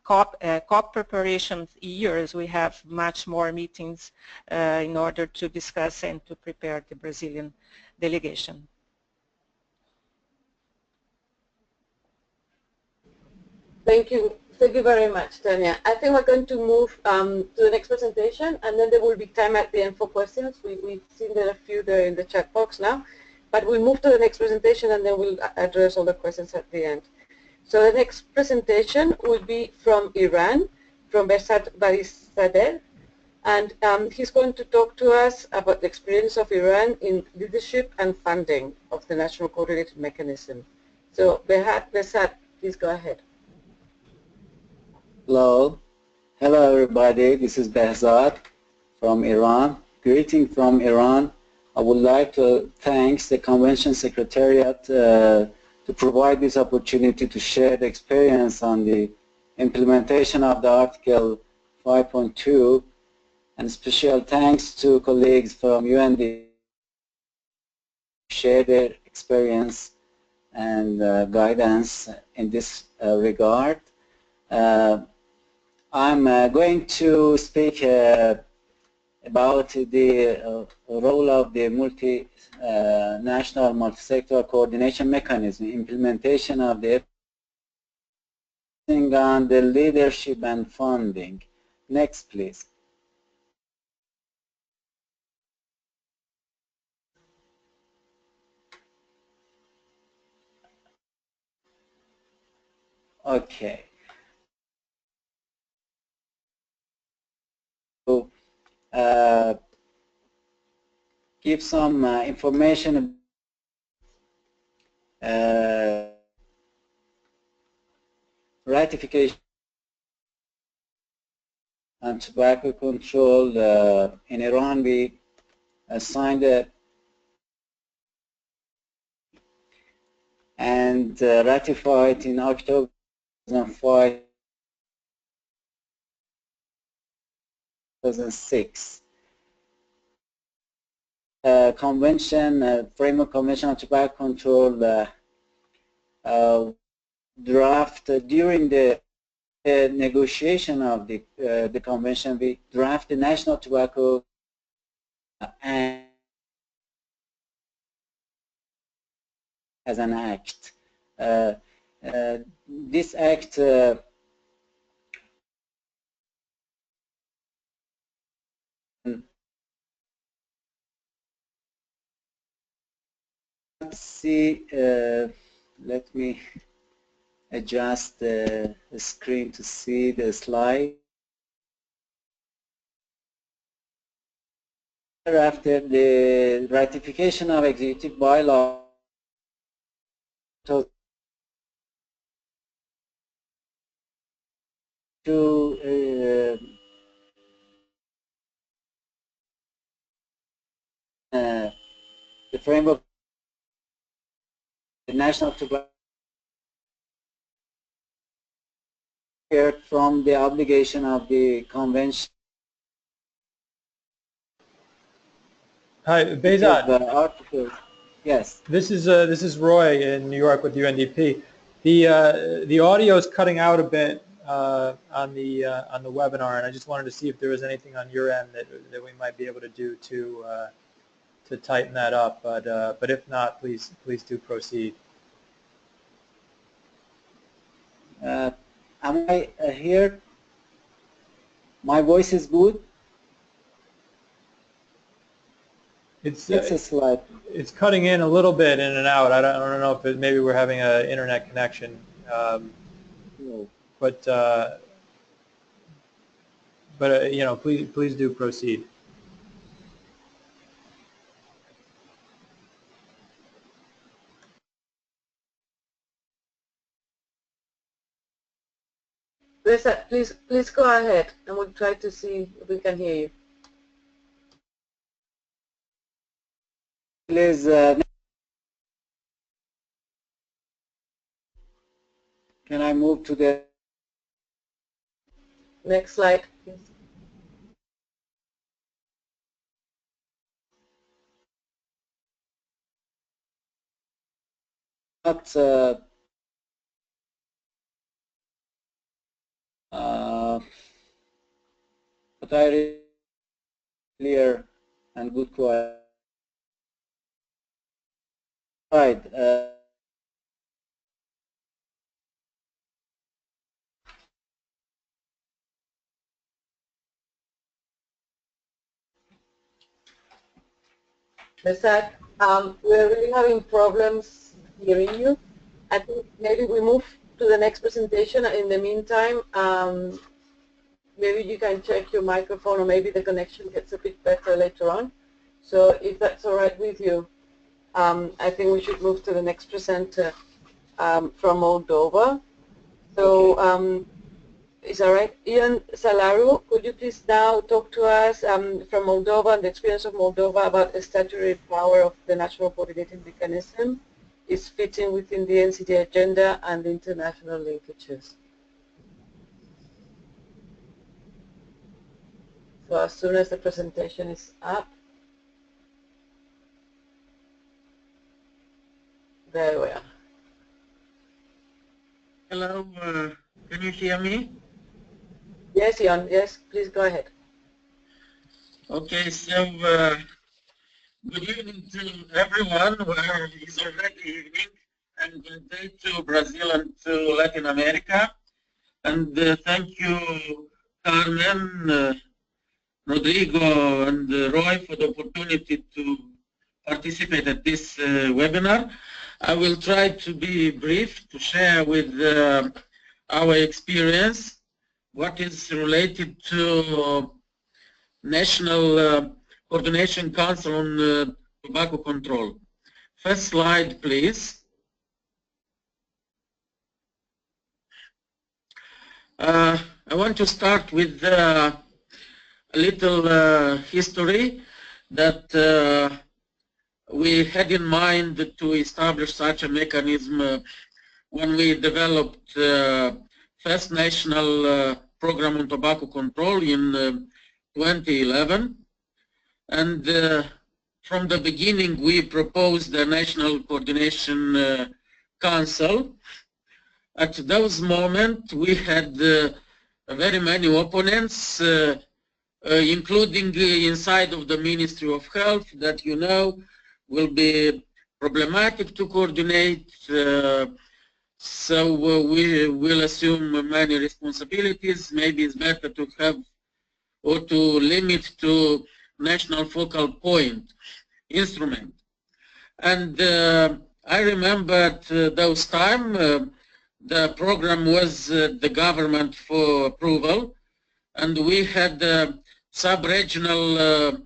[SPEAKER 4] COP preparation years, we have much more meetings in order to discuss and to prepare the Brazilian delegation.
[SPEAKER 2] Thank you. Thank you very much, Tanya. I think we're going to move to the next presentation, and then there will be time at the end for questions. We've seen there are a few there in the chat box now, but we'll move to the next presentation, and then we'll address all the questions at the end. So the next presentation will be from Iran, from Behzad Barisadeh, and he's going to talk to us about the experience of Iran in leadership and funding of the National Coordinated Mechanism. So Behzad, please go ahead.
[SPEAKER 6] Hello. Hello everybody, this is Behzad from Iran. Greeting from Iran. I would like to thank the Convention Secretariat to provide this opportunity to share the experience on the implementation of the Article 5.2, and special thanks to colleagues from UNDP who share their experience and guidance in this regard. I'm going to speak about the role of the multinational multi-sector coordination mechanism, implementation of the on the leadership and funding. Next, please. Okay. So, give some information ratification and tobacco control in Iran. We signed it and ratified in October 2005, 2006. Convention, Framework Convention on Tobacco Control draft during the negotiation of the convention. We draft the national tobacco and as an act. This act see, let me adjust the screen to see the slide. After the ratification of executive bylaw to the framework, the national tobacco from the obligation of the convention.
[SPEAKER 1] Hi, Behzad.
[SPEAKER 6] Articles. Yes.
[SPEAKER 1] This is Roy in New York with UNDP. The audio is cutting out a bit on the webinar, and I just wanted to see if there was anything on your end that we might be able to do to tighten that up. But if not, please do proceed.
[SPEAKER 6] Am I here? My voice is good.
[SPEAKER 1] It's
[SPEAKER 6] a slide.
[SPEAKER 1] It's cutting in a little bit in and out. I don't know if maybe we're having an internet connection.
[SPEAKER 6] No.
[SPEAKER 1] But you know, please do proceed.
[SPEAKER 2] Please go ahead, and we'll try to see if we can hear you.
[SPEAKER 6] Please. Can I move to the
[SPEAKER 2] next slide, please?
[SPEAKER 6] But I really clear and good quality. Right.
[SPEAKER 2] Behzad, we're really having problems hearing you. I think maybe we move to the next presentation. In the meantime, maybe you can check your microphone, or maybe the connection gets a bit better later on. So if that's all right with you, I think we should move to the next presenter from Moldova. So is that right? Ian Salaru, could you please now talk to us from Moldova and the experience of Moldova about the statutory power of the National Coordinating Mechanism, its fitting within the NCD agenda and the international linkages? So as soon as the presentation is up, there we are.
[SPEAKER 7] Hello, can you hear me?
[SPEAKER 2] Yes, Ian, yes, please go ahead.
[SPEAKER 7] Okay, so good evening to everyone, where it's already evening, and good day to Brazil and to Latin America. And thank you, Carmen, Rodrigo, and Roy for the opportunity to participate at this webinar. I will try to be brief, to share with our experience what is related to National Coordination Council on Tobacco Control. First slide, please. I want to start with a little history that we had in mind to establish such a mechanism when we developed first national program on tobacco control in 2011. And from the beginning we proposed the National Coordination Council. At those moments we had very many opponents, including inside of the Ministry of Health, that you know will be problematic to coordinate. So we will assume many responsibilities. Maybe it's better to have or to limit to national focal point instrument. And I remember at those time the program was the government for approval, and we had a sub-regional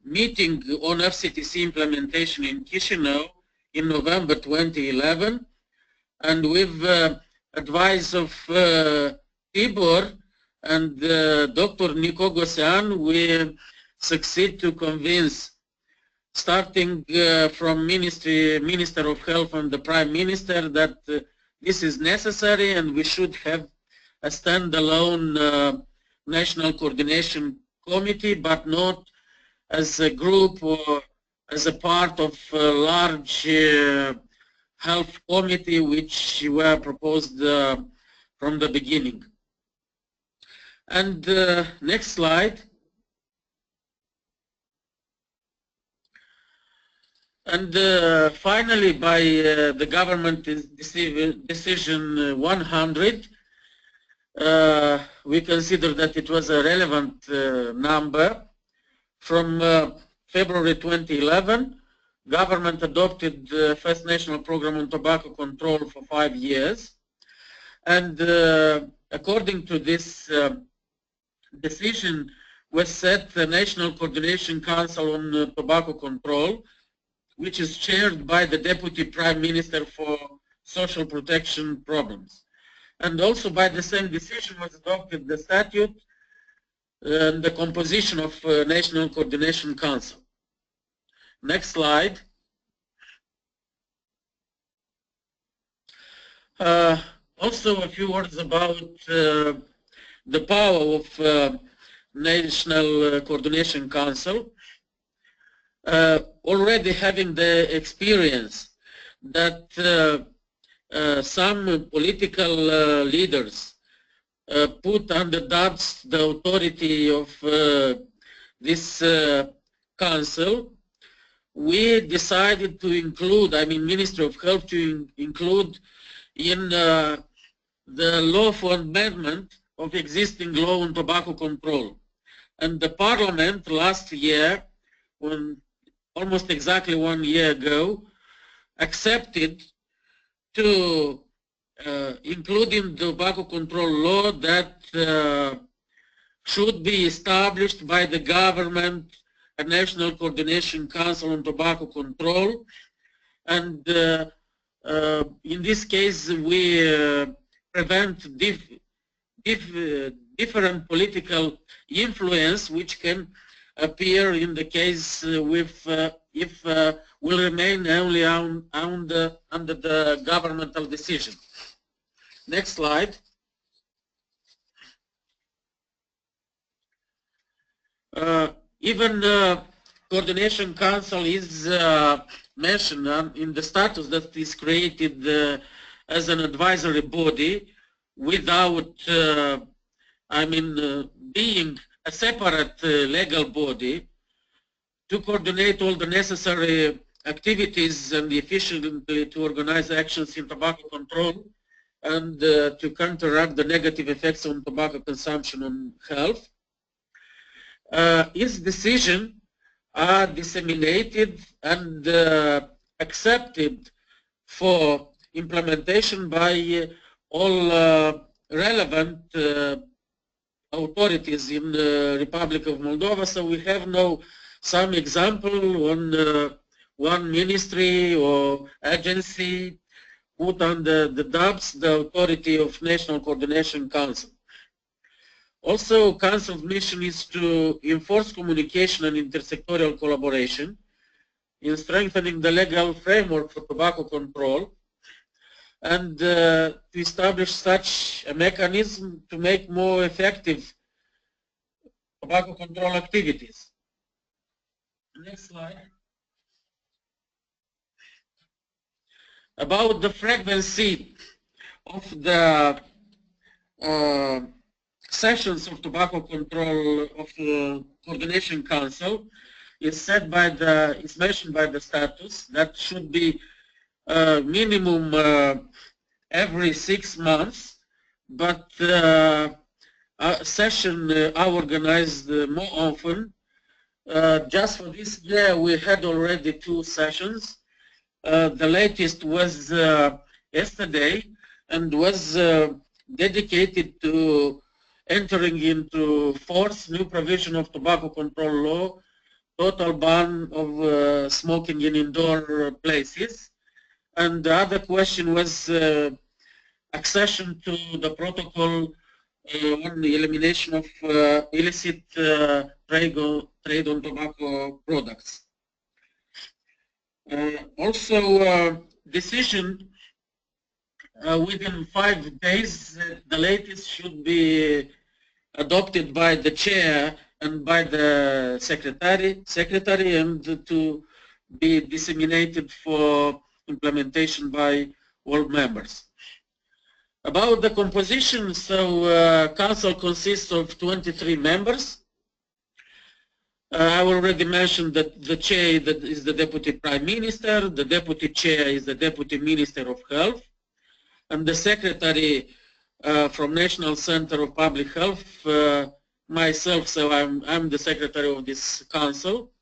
[SPEAKER 7] meeting on FCTC implementation in Chisinau in November 2011, and with advice of Tibor and Dr. Nico Gosean, we succeed to convince, starting from Minister of Health and the Prime Minister, that this is necessary and we should have a standalone national coordination committee, but not as a group or as a part of a large health committee which were proposed from the beginning. And next slide. And finally, by the government decision 100, we consider that it was a relevant number. From February 2011, government adopted the first national program on tobacco control for 5 years. And according to this decision, was set the National Coordination Council on Tobacco Control, which is chaired by the Deputy Prime Minister for Social Protection Problems. And also by the same decision was adopted the statute and the composition of National Coordination Council. Next slide. Also a few words about the power of National Coordination Council. Already having the experience that some political leaders put under doubts the authority of this council, we decided to include, Ministry of Health to include in the lawful amendment of existing law on tobacco control. And the Parliament last year, almost exactly 1 year ago, accepted to include in the tobacco control law that should be established by the government a National Coordination Council on Tobacco Control. And in this case, we prevent different political influence which can appear in the case with if will remain only under the governmental decision. Next slide. Even the Coordination Council is mentioned in the status that is created as an advisory body without, being a separate legal body to coordinate all the necessary activities and efficiently to organize actions in tobacco control and to counteract the negative effects on tobacco consumption on health. Its decisions are disseminated and accepted for implementation by all relevant authorities in the Republic of Moldova. So we have now some example on one ministry or agency put under the doubts the authority of National Coordination Council. Also, Council's mission is to enforce communication and intersectorial collaboration in strengthening the legal framework for tobacco control and to establish such a mechanism to make more effective tobacco control activities. Next slide. About the frequency of the sessions of tobacco control of the Coordination Council is set by is mentioned by the status that should be minimum every 6 months, but sessions are organized more often Just for this year, we had already 2 sessions. The latest was yesterday and was dedicated to entering into 4th new provision of tobacco control law, total ban of smoking in indoor places. And the other question was accession to the protocol on the elimination of illicit trade on tobacco products. Also, decision within 5 days, the latest should be adopted by the chair and by the secretary and to be disseminated for implementation by all members. About the composition, so council consists of 23 members. I already mentioned that the chair is the Deputy Prime Minister, the Deputy Chair is the Deputy Minister of Health, and the Secretary from National Center of Public Health, myself, so I'm the Secretary of this Council,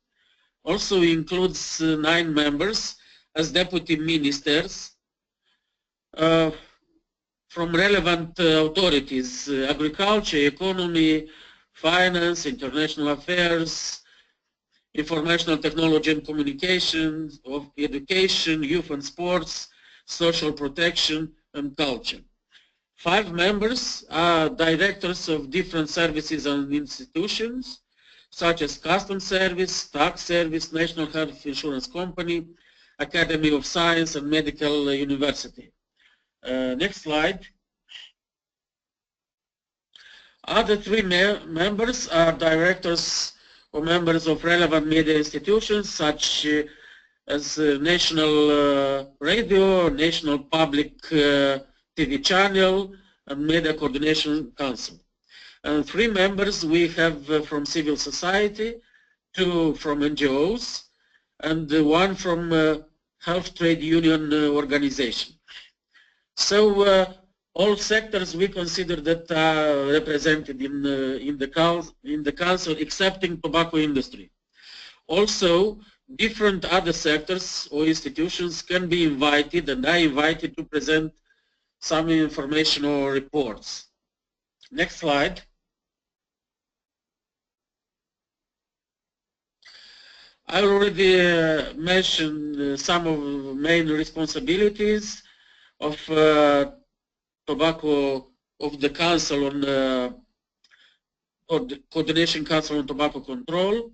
[SPEAKER 7] also includes 9 members as Deputy Ministers from relevant authorities, agriculture, economy, finance, international affairs, informational technology and communications, of education, youth and sports, social protection, and culture. 5 members are directors of different services and institutions, such as Customs Service, Tax Service, National Health Insurance Company, Academy of Science, and Medical University. Next slide. Other 3 members are directors or members of relevant media institutions such as National Radio, National Public TV Channel, and Media Coordination Council. And 3 members we have from civil society, 2 from NGOs, and 1 from Health Trade Union Organization. So all sectors we consider that are represented in the council, excepting tobacco industry. Also, different other sectors or institutions can be invited, and are invited to present some information or reports. Next slide. I already mentioned some of the main responsibilities of tobacco, of the Council on the Coordination Council on Tobacco Control.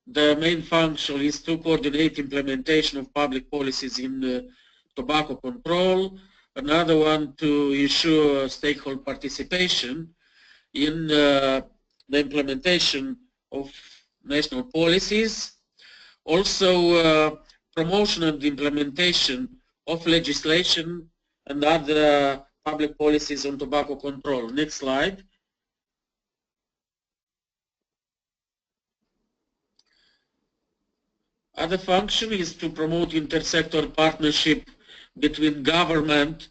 [SPEAKER 7] The main function is to coordinate implementation of public policies in tobacco control. Another one to ensure stakeholder participation in the implementation of national policies. Also, promotion and implementation of legislation and other public policies on tobacco control. Next slide. Other function is to promote intersectoral partnership between government,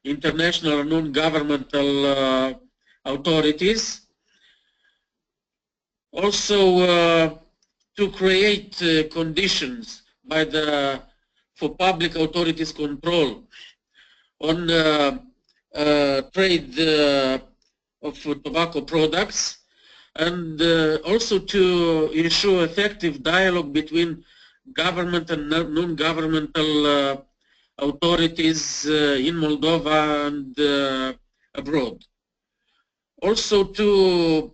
[SPEAKER 7] international and non-governmental authorities. Also, to create conditions for public authorities control on trade of tobacco products, and also to ensure effective dialogue between government and non-governmental authorities in Moldova and abroad. Also to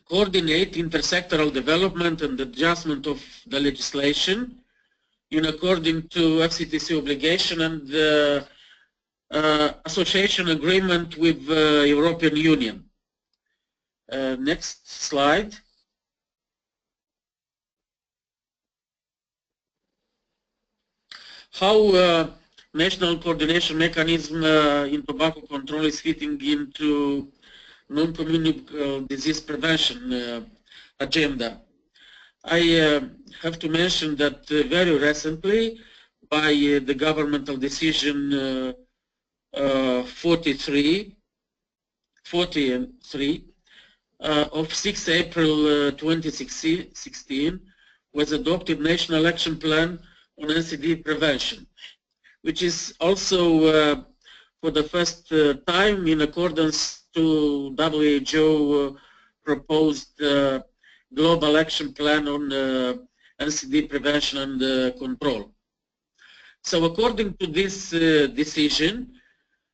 [SPEAKER 7] coordinate intersectoral development and adjustment of the legislation in according to FCTC obligation and the association agreement with the European Union. Next slide. How national coordination mechanism in tobacco control is fitting into non-communicable disease prevention agenda. I have to mention that very recently, by the governmental decision 43, of 6 April 2016 was adopted National Action Plan on NCD prevention, which is also for the first time in accordance to WHO proposed Global Action Plan on NCD prevention and control. So according to this decision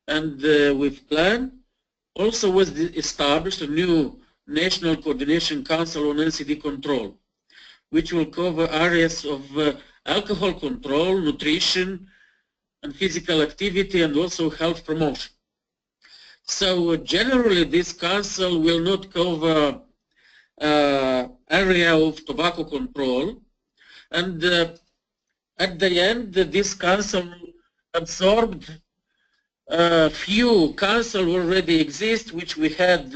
[SPEAKER 7] and with plan, also was established a new National Coordination Council on NCD control, which will cover areas of alcohol control, nutrition, and physical activity, and also health promotion. So generally this council will not cover area of tobacco control, and at the end this council absorbed few councils already exist, which we had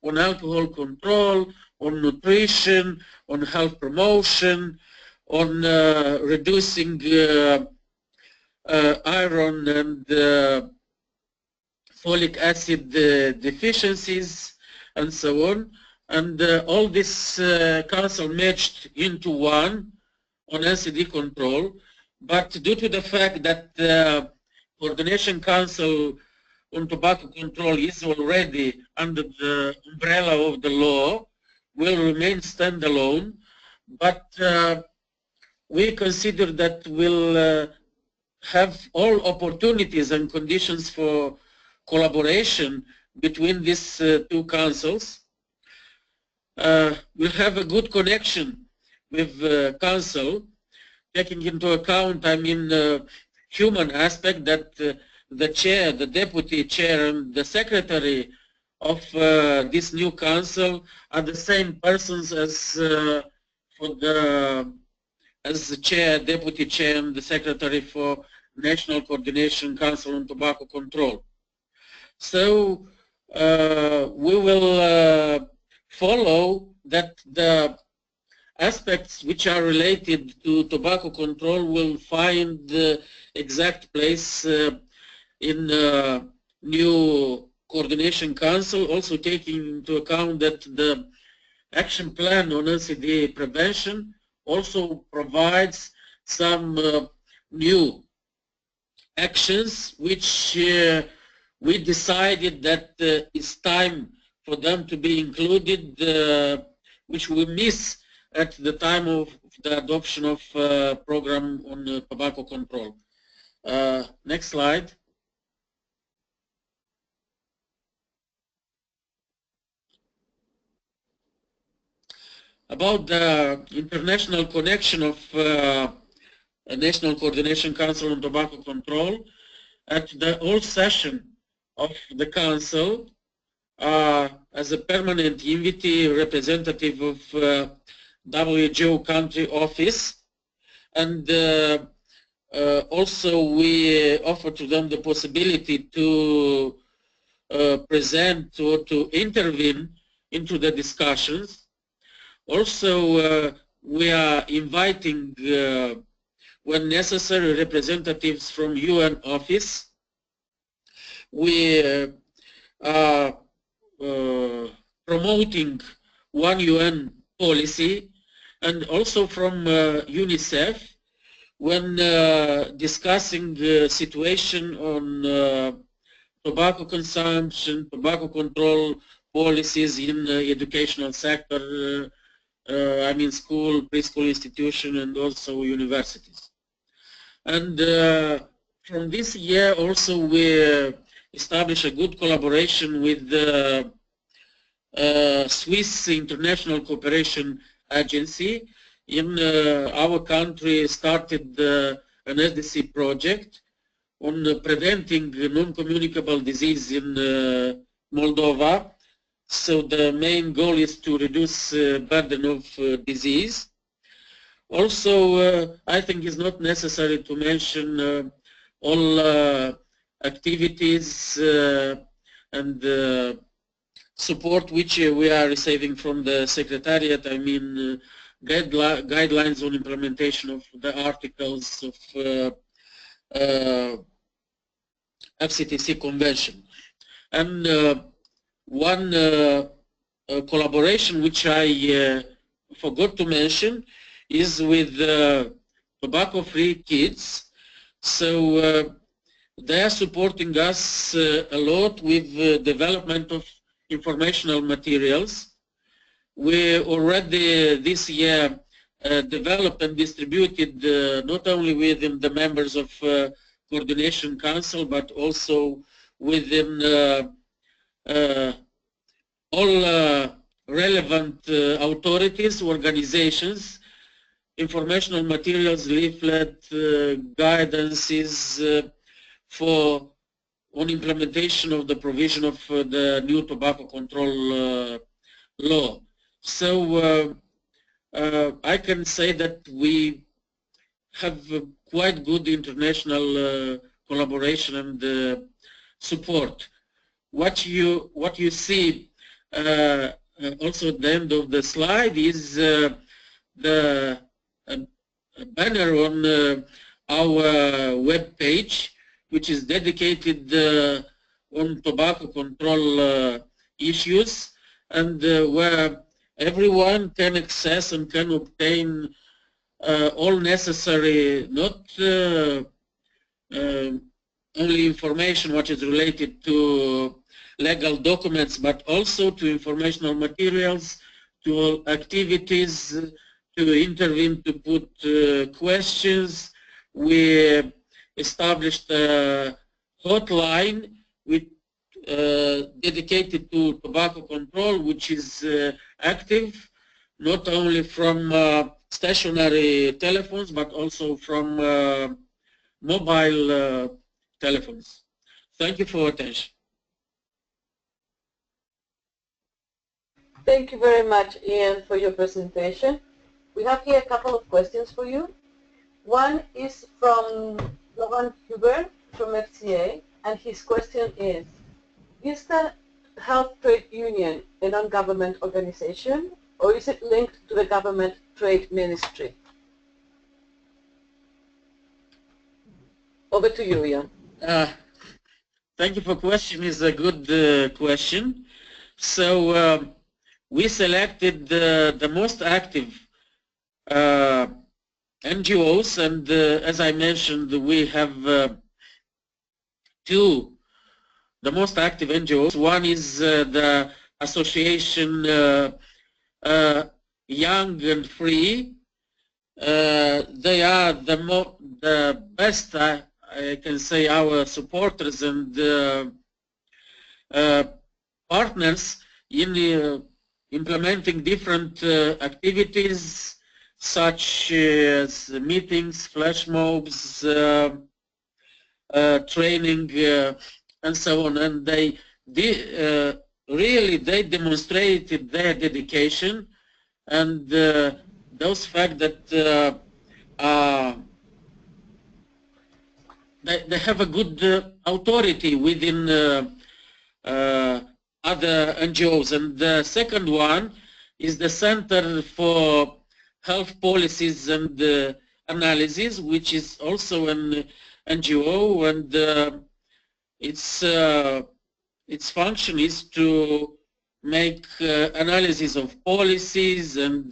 [SPEAKER 7] on alcohol control, on nutrition, on health promotion, on reducing iron and folic acid deficiencies, and so on. And all this council merged into one on NCD control, but due to the fact that the Coordination Council on Tobacco Control is already under the umbrella of the law, will remain standalone, but we consider that we'll have all opportunities and conditions for collaboration between these two councils. We'll have a good connection with council, taking into account, I mean, human aspect, that the chair, the deputy chair, and the secretary of this new council are the same persons as as the chair, deputy chair, and the secretary for National Coordination Council on Tobacco Control. So we will follow that the aspects which are related to tobacco control will find the exact place in new Coordination Council, also taking into account that the action plan on NCD prevention also provides some new actions which we decided that it's time for them to be included, which we miss at the time of the adoption of program on tobacco control. Next slide. About the international connection of National Coordination Council on Tobacco Control, at the old session of the Council, as a permanent invitee representative of WHO country office, and also we offer to them the possibility to present or to intervene into the discussions. Also we are inviting when necessary representatives from UN office. We are promoting one UN policy, and also from UNICEF when discussing the situation on tobacco consumption, tobacco control policies in educational sector, I mean school, preschool institution, and also universities. And from this year also we establish a good collaboration with the Swiss International Cooperation Agency. In our country started an SDC project on preventing non-communicable disease in Moldova. So the main goal is to reduce burden of disease. Also, I think it's not necessary to mention all activities and support which we are receiving from the Secretariat. I mean, guidelines on implementation of the articles of FCTC Convention. And one collaboration which I forgot to mention is with tobacco-free kids. So they are supporting us a lot with development of informational materials. We already this year developed and distributed not only within the members of Coordination Council but also within all relevant authorities, organizations, informational materials, leaflet, guidances on implementation of the provision of the new tobacco control law. So I can say that we have quite good international collaboration and support. What you see also at the end of the slide is the banner on our web page, which is dedicated on tobacco control issues, and where everyone can access and can obtain all necessary, not only information which is related to legal documents, but also to informational materials, to activities, to intervene, to put questions. We established a hotline with dedicated to tobacco control, which is active not only from stationary telephones but also from mobile telephones. Thank you for your attention.
[SPEAKER 2] Thank you very much, Ian, for your presentation. We have here a couple of questions for you. One is from Laurent Huber from FCA, and his question is the Health Trade Union a non-government organization, or is it linked to the government trade ministry? Over to you, Ian.
[SPEAKER 7] Thank you for the question. It's a good question. So we selected the most active NGOs, and as I mentioned, we have the most active NGOs. One is the association Young and Free. They are the best, I can say, our supporters and partners in implementing different activities such as meetings, flash mobs, training, and so on. And they really demonstrated their dedication and those fact that they have a good authority within other NGOs. And the second one is the Center for Health Policies and Analysis, which is also an NGO, and its function is to make analysis of policies and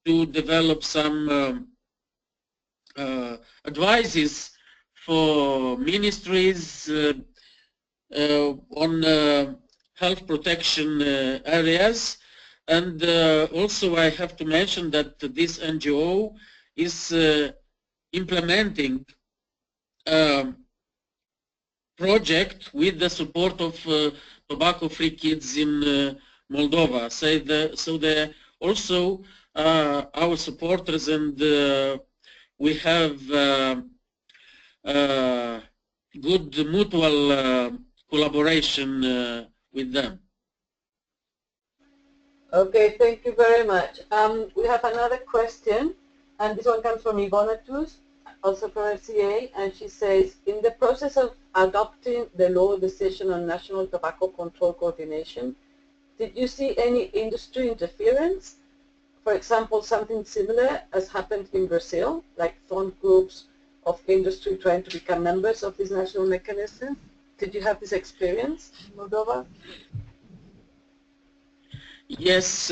[SPEAKER 7] to develop some advices for ministries on health protection areas. And also I have to mention that this NGO is implementing project with the support of tobacco-free kids in Moldova. So they're also our supporters, and we have good mutual collaboration with them.
[SPEAKER 2] Okay, thank you very much. We have another question, and this one comes from Ivona Tus, also from FCA, and she says, in the process of adopting the law decision on national tobacco control coordination, did you see any industry interference? For example, something similar as happened in Brazil, like front groups of industry trying to become members of this national mechanism? Did you have this experience in Moldova?
[SPEAKER 7] yes,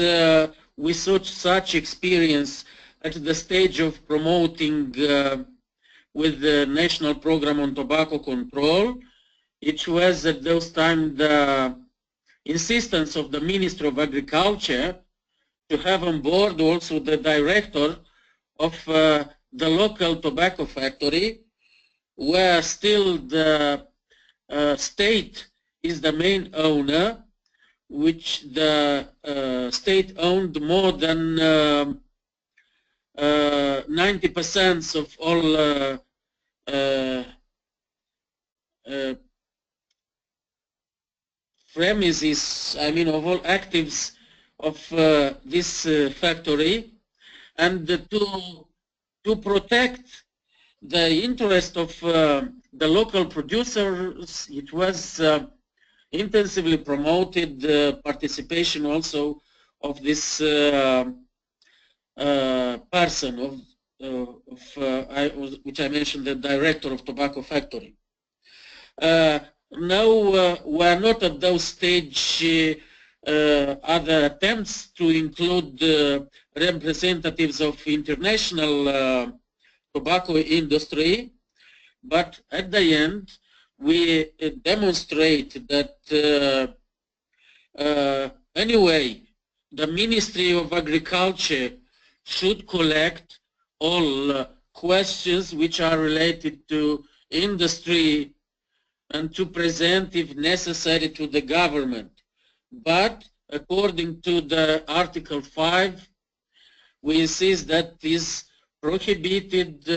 [SPEAKER 7] we saw such experience at the stage of promoting with the National Program on Tobacco Control. It was at those times the insistence of the Ministry of Agriculture to have on board also the director of the local tobacco factory, where still the state is the main owner, which the state owned more than 90% of all premises, I mean of all actives of this factory, and to protect the interest of the local producers, it was intensively promoted participation also of this person which I mentioned, the director of tobacco factory. Now we are not at those stage other attempts to include representatives of international tobacco industry, but at the end we demonstrate that anyway the Ministry of Agriculture should collect all questions which are related to industry and to present if necessary to the government. But according to the Article 5, we insist that is prohibited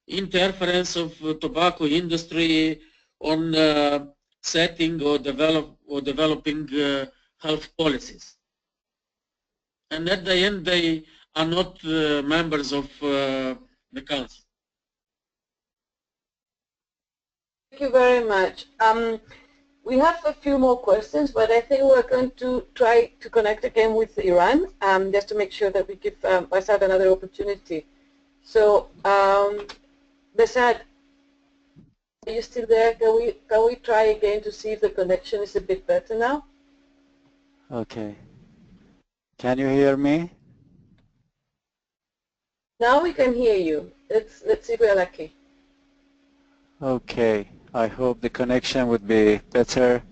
[SPEAKER 7] interference of tobacco industry on setting or developing health policies. And at the end, they are not members of the council.
[SPEAKER 2] Thank you very much. We have a few more questions, but I think we're going to try to connect again with Iran, just to make sure that we give Basad another opportunity. So, Basad, are you still there? Can we try again to see if the connection is a bit better now?
[SPEAKER 6] Okay. Can you hear me?
[SPEAKER 2] Now we can hear you. Let's see if we're lucky.
[SPEAKER 6] Okay. I hope the connection would be better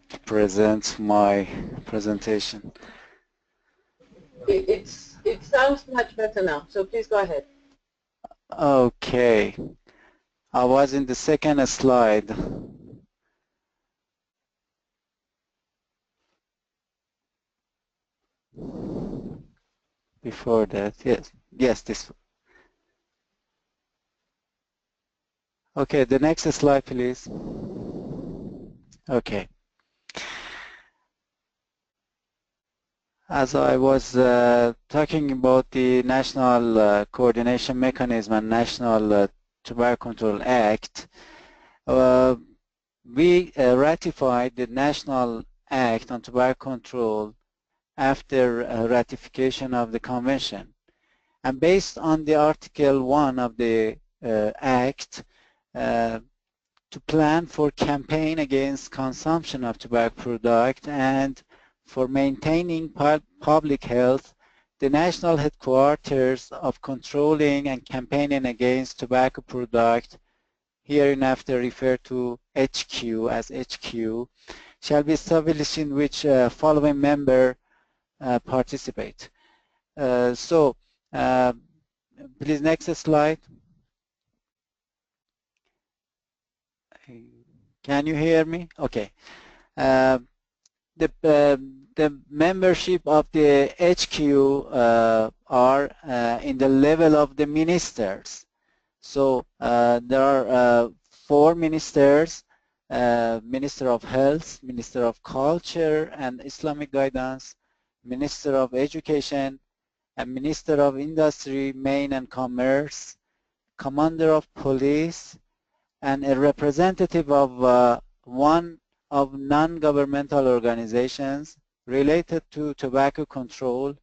[SPEAKER 6] to present my presentation.
[SPEAKER 2] It sounds much better now, so please go ahead.
[SPEAKER 6] Okay. I was in the second slide. Before that, yes, this. Okay, the next slide, please. Okay. As I was talking about the National Coordination Mechanism and National Tobacco Control Act, we ratified the National Act on Tobacco Control after ratification of the Convention. And based on the Article 1 of the Act, to plan for campaign against consumption of tobacco product and for maintaining public health, the national headquarters of controlling and campaigning against tobacco product, hereinafter referred to HQ as HQ, shall be established in which following member participate. Please next slide. Can you hear me? Okay. The membership of the HQ are in the level of the ministers. So there are 4 ministers, Minister of Health, Minister of Culture and Islamic Guidance, Minister of Education, and Minister of Industry, Mine and Commerce, Commander of Police, and a representative of one of non-governmental organizations related to tobacco control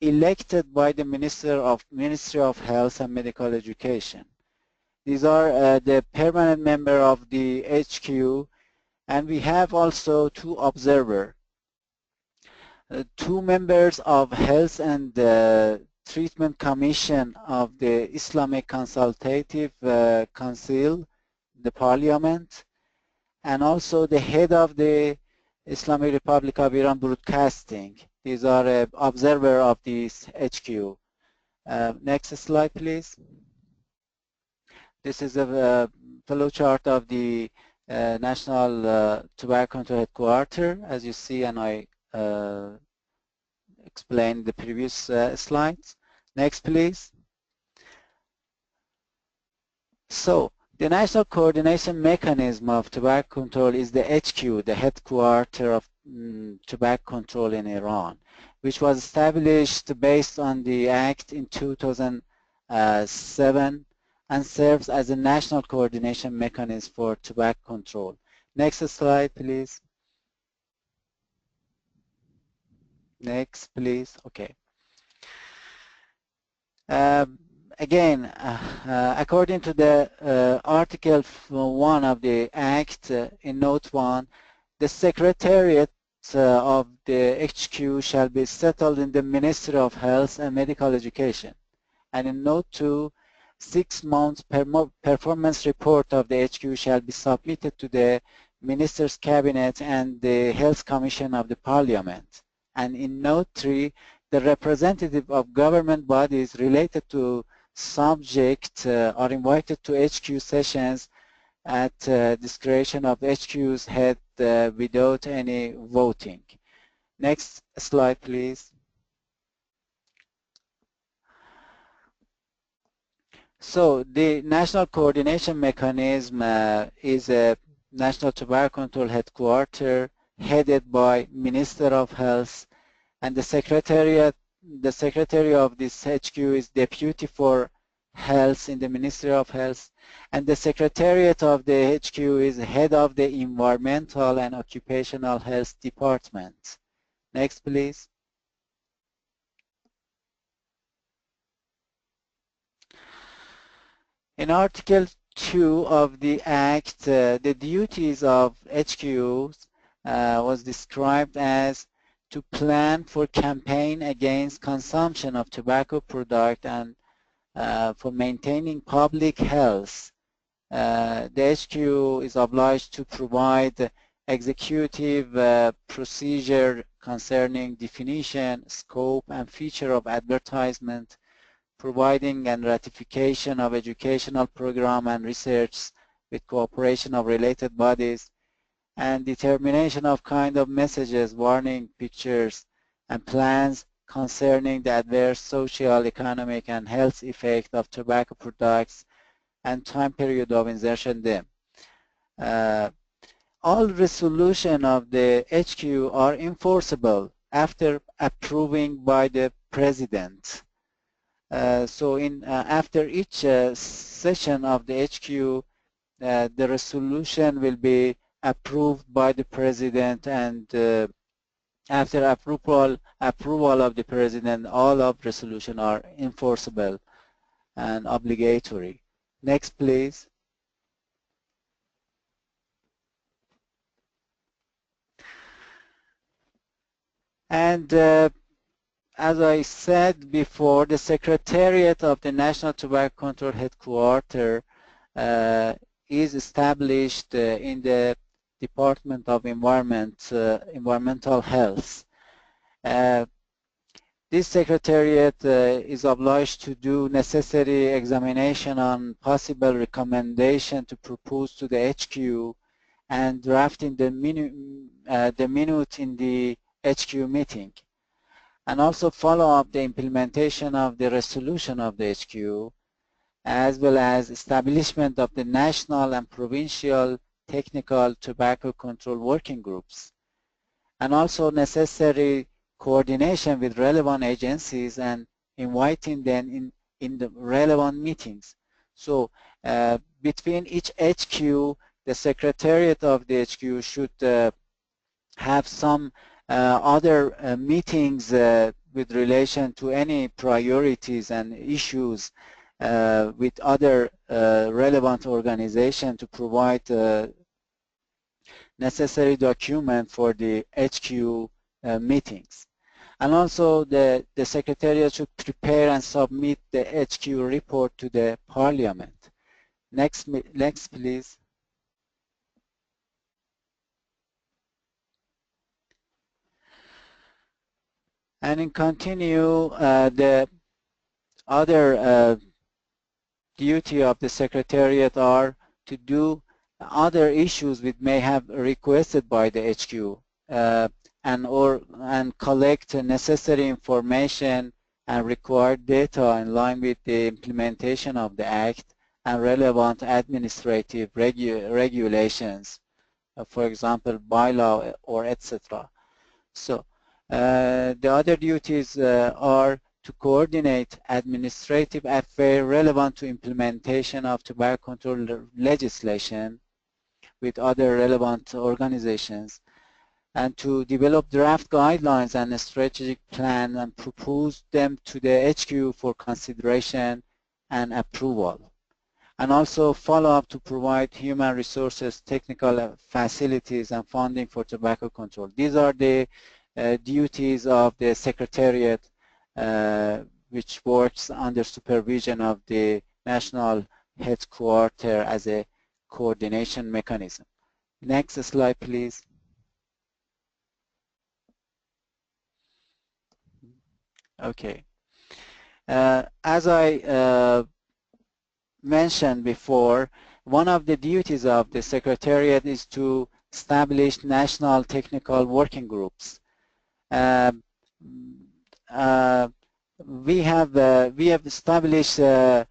[SPEAKER 6] elected by the Ministry of Health and Medical Education. These are the permanent member of the HQ, and we have also 2 observers. Two members of Health and Treatment Commission of the Islamic Consultative Council, the Parliament, and also the head of the Islamic Republic of Iran Broadcasting. These are observer of this HQ. Next slide, please. This is a flow chart of the National Tobacco Control Headquarters, as you see, and I explained the previous slides. Next, please. So, the National Coordination Mechanism of Tobacco Control is the HQ, the headquarters of tobacco control in Iran, which was established based on the Act in 2007 and serves as a national coordination mechanism for tobacco control. Next slide, please. Next, please. Okay. Again, according to the Article 1 of the Act, in Note 1, the Secretariat of the HQ shall be settled in the Ministry of Health and Medical Education. And in Note 2, 6 months performance report of the HQ shall be submitted to the Minister's Cabinet and the Health Commission of the Parliament. And in Note 3, the representative of government bodies related to subject are invited to HQ sessions at discretion of HQ's head without any voting. Next slide, please. So the National Coordination Mechanism is a National Tobacco Control Headquarters headed by Minister of Health, and the Secretary of this HQ is Deputy for Health in the Ministry of Health, and the Secretariat of the HQ is Head of the Environmental and Occupational Health Department. Next, please. In Article 2 of the Act, the duties of HQs was described as to plan for campaign against consumption of tobacco product and for maintaining public health. The HQ is obliged to provide executive procedure concerning definition, scope, and feature of advertisement, providing and ratification of educational program and research with cooperation of related bodies, and determination of kind of messages, warning pictures, and plans concerning the adverse social, economic, and health effect of tobacco products and time period of insertion them. All resolution of the HQ are enforceable after approving by the President. So after each session of the HQ, the resolution will be approved by the President, and after approval of the President, all of resolution are enforceable and obligatory. Next, please. And as I said before, the Secretariat of the National Tobacco Control Headquarters is established in the Department of Environmental Health. This Secretariat is obliged to do necessary examination on possible recommendation to propose to the HQ and drafting the minute in the HQ meeting, and also follow up the implementation of the resolution of the HQ, as well as establishment of the national and provincial technical tobacco control working groups, and also necessary coordination with relevant agencies and inviting them in the relevant meetings. So between each HQ, the Secretariat of the HQ should have some other meetings with relation to any priorities and issues with other relevant organizations to provide necessary document for the HQ meetings. And also the Secretariat should prepare and submit the HQ report to the Parliament. Next please. And in continue, the other duty of the Secretariat are to do other issues which may have requested by the HQ and collect necessary information and required data in line with the implementation of the Act and relevant administrative regulations, for example, bylaw or etc. So the other duties are to coordinate administrative affairs relevant to implementation of tobacco control legislation with other relevant organizations, and to develop draft guidelines and a strategic plan and propose them to the HQ for consideration and approval. And also follow up to provide human resources, technical facilities, and funding for tobacco control. These are the duties of the Secretariat, which works under supervision of the national headquarters as a coordination mechanism. Next slide, please. Okay. As I mentioned before, one of the duties of the Secretariat is to establish national technical working groups. We have established 5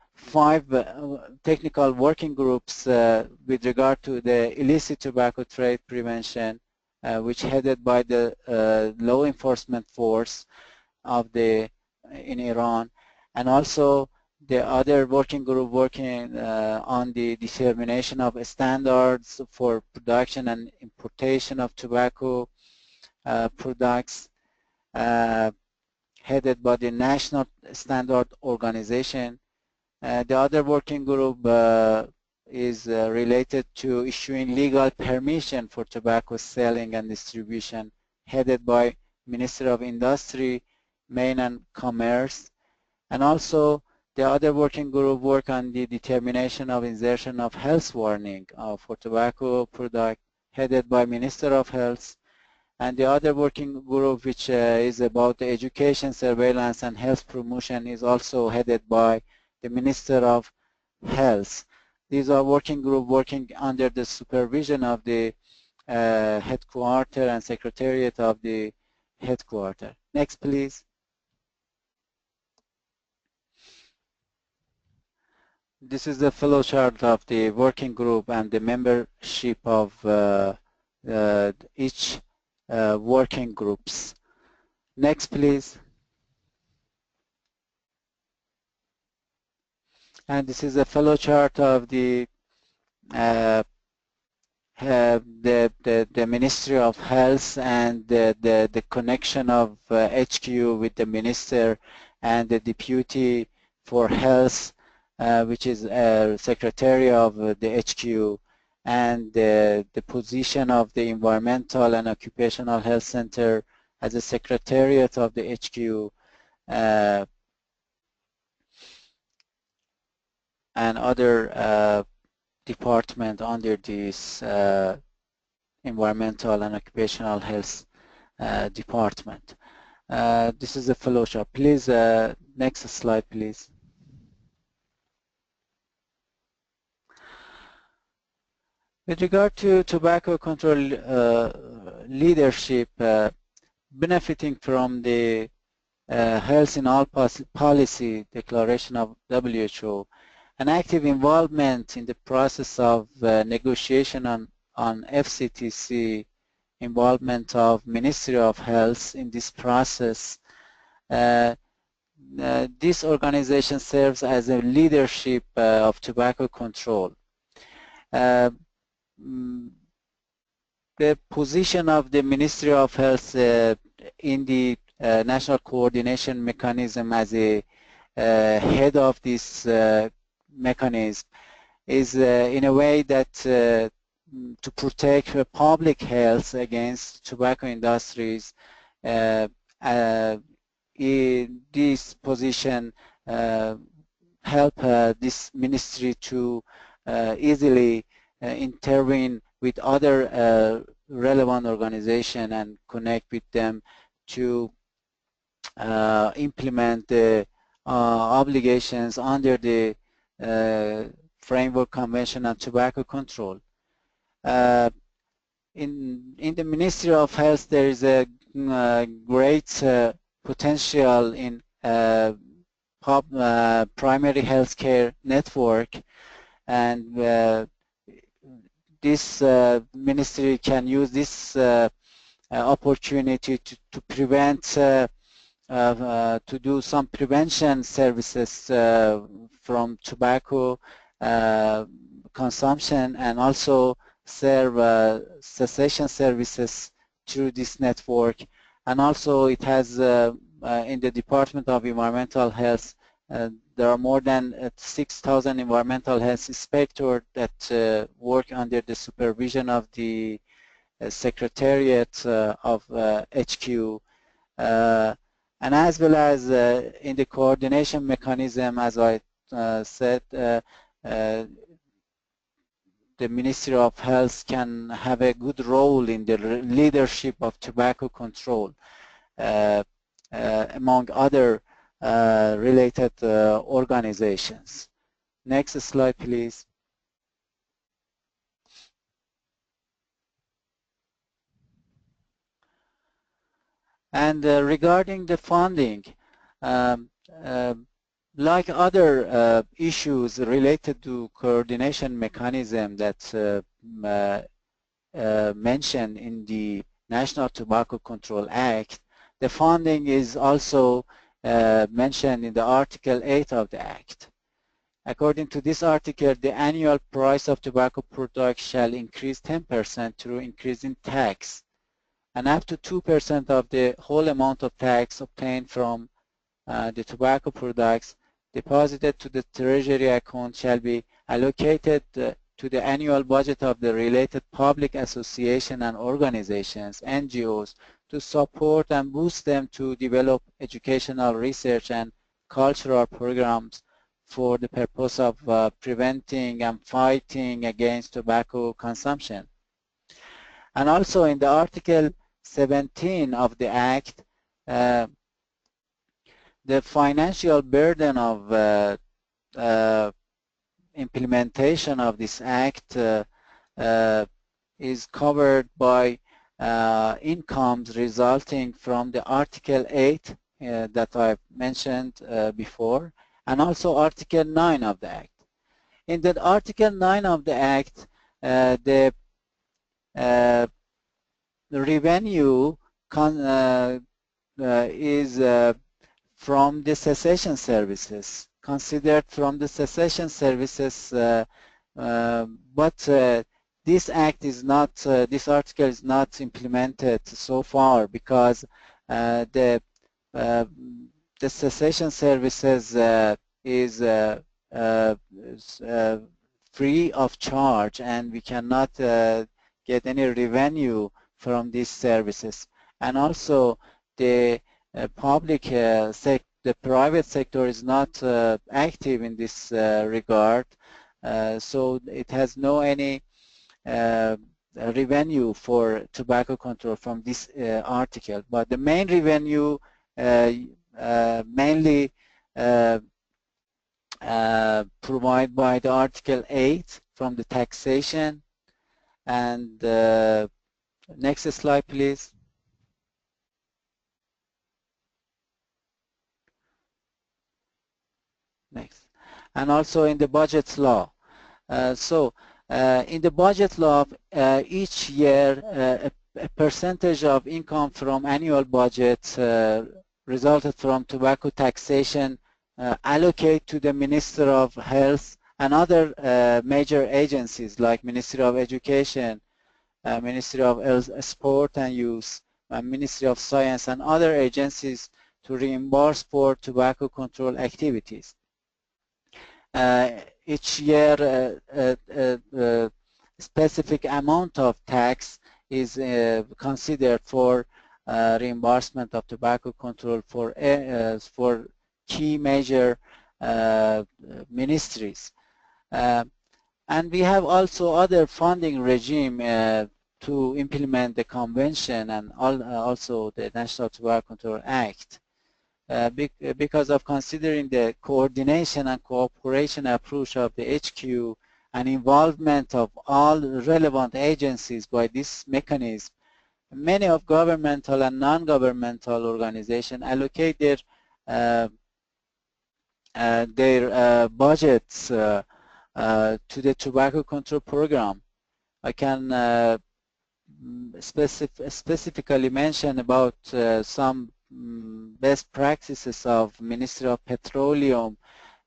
[SPEAKER 6] technical working groups with regard to the illicit tobacco trade prevention, which headed by the law enforcement force of in Iran, and also the other working group working on the determination of standards for production and importation of tobacco products, headed by the National Standard Organization. The other working group is related to issuing legal permission for tobacco selling and distribution, headed by Ministry of Industry, Mine and Commerce. And also the other working group work on the determination of insertion of health warning for tobacco product, headed by Minister of Health. And the other working group, which is about the education, surveillance, and health promotion, is also headed by the Minister of Health. These are working groups working under the supervision of the headquarters and Secretariat of the headquarters. Next, please. This is the flowchart of the working group and the membership of each working groups. Next, please. And this is a flowchart of the Ministry of Health and the connection of HQ with the Minister and the Deputy for Health, which is Secretary of the HQ, and the position of the Environmental and Occupational Health Center as a Secretariat of the HQ, and other department under this Environmental and Occupational Health department. This is a flowchart. Please, next slide, please. With regard to tobacco control leadership, benefiting from the Health in All Policy Declaration of WHO, an active involvement in the process of negotiation on FCTC, involvement of Ministry of Health in this process. This organization serves as a leadership of tobacco control. The position of the Ministry of Health in the National Coordination Mechanism as a head of this mechanism is in a way that to protect public health against tobacco industries this position help this ministry to easily intervene with other relevant organizations and connect with them to implement the obligations under the Framework Convention on Tobacco Control. In the Ministry of Health, there is a great potential in primary healthcare network, and this ministry can use this opportunity to prevent, to do some prevention services from tobacco consumption, and also serve cessation services through this network. And also it has in the Department of Environmental Health, there are more than 6,000 environmental health inspectors that work under the supervision of the Secretariat of HQ, and as well as in the coordination mechanism, as I said, the Ministry of Health can have a good role in the leadership of tobacco control, among other related organizations. Next slide, please. And regarding the funding, like other issues related to coordination mechanism that's mentioned in the National Tobacco Control Act, the funding is also mentioned in the Article 8 of the Act. According to this article, the annual price of tobacco products shall increase 10% through increase in tax, and up to 2% of the whole amount of tax obtained from the tobacco products deposited to the Treasury account shall be allocated to the annual budget of the related public association and organizations, NGOs, to support and boost them to develop educational research and cultural programs for the purpose of preventing and fighting against tobacco consumption. And also in the Article 17 of the Act, the financial burden of implementation of this Act is covered by incomes resulting from the Article 8 that I mentioned before, and also Article 9 of the Act. In the Article 9 of the Act, the revenue is from the cessation services, considered from the cessation services, but this act is not, this article is not implemented so far because the cessation services is free of charge, and we cannot get any revenue from these services. And also the the private sector is not active in this regard, so it has no any revenue for tobacco control from this article. But the main revenue mainly provided by the Article 8 from the taxation. And next slide, please. Next. And also in the budget law. In the budget law, each year a percentage of income from annual budget resulted from tobacco taxation allocate to the Minister of Health and other major agencies like Ministry of Education, Ministry of Sport and Youth, Ministry of Science, and other agencies to reimburse for tobacco control activities. Each year a specific amount of tax is considered for reimbursement of tobacco control for key major ministries. And we have also other funding regime to implement the convention and also the National Tobacco Control Act. Because of considering the coordination and cooperation approach of the HQ and involvement of all relevant agencies by this mechanism, many of governmental and non-governmental organizations allocate their budgets to the tobacco control program. I can specifically mention about some best practices of Ministry of Petroleum,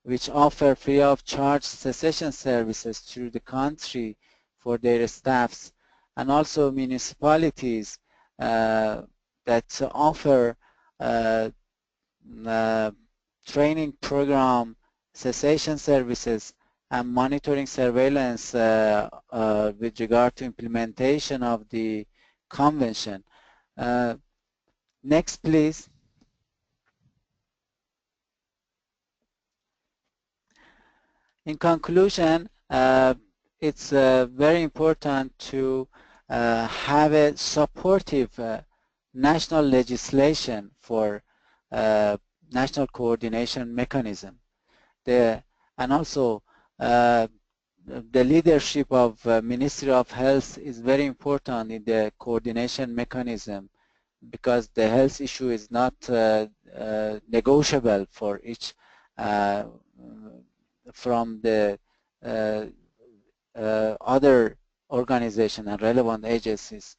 [SPEAKER 6] which offer free of charge cessation services through the country for their staffs, and also municipalities that offer training program, cessation services, and monitoring surveillance with regard to implementation of the convention. Next, please. In conclusion, it's very important to have a supportive national legislation for national coordination mechanism. And also the leadership of Ministry of Health is very important in the coordination mechanism, because the health issue is not negotiable for each from the other organization and relevant agencies.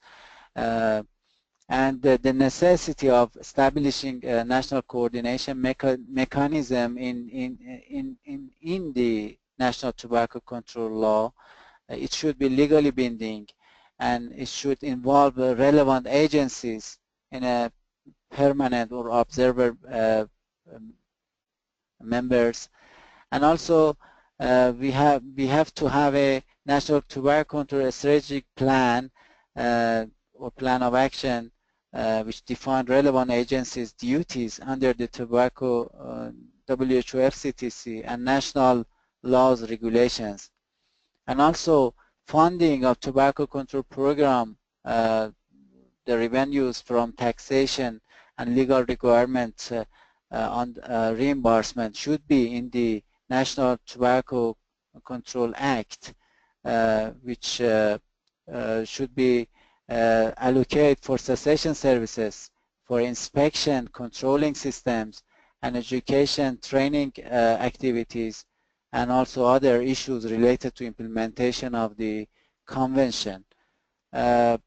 [SPEAKER 6] And the necessity of establishing a national coordination mechanism in the National Tobacco Control Law, it should be legally binding, and it should involve relevant agencies in a permanent or observer members. And also we have to have a national tobacco control strategic plan or plan of action which define relevant agencies' duties under the tobacco WHO FCTC and national laws regulations. And also funding of tobacco control program, the revenues from taxation and legal requirements on reimbursement should be in the National Tobacco Control Act, which should be allocated for cessation services, for inspection, controlling systems, and education training activities, and also other issues related to implementation of the convention. I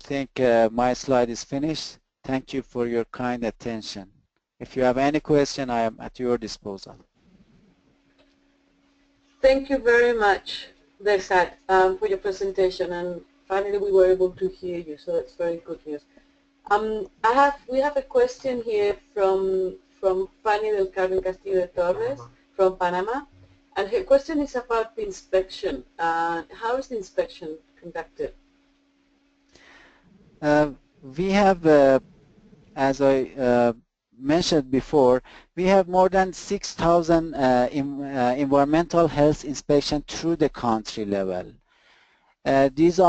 [SPEAKER 6] think my slide is finished. Thank you for your kind attention. If you have any question, I am at your disposal.
[SPEAKER 2] Thank you very much, Behzad, for your presentation, and finally we were able to hear you, so that's very good news. We have a question here from Fanny del Carmen Castillo de Torres from Panama, and her question is about the inspection. How is the inspection conducted?
[SPEAKER 6] We have, as I mentioned before, we have more than 6,000 environmental health inspections through the country level. These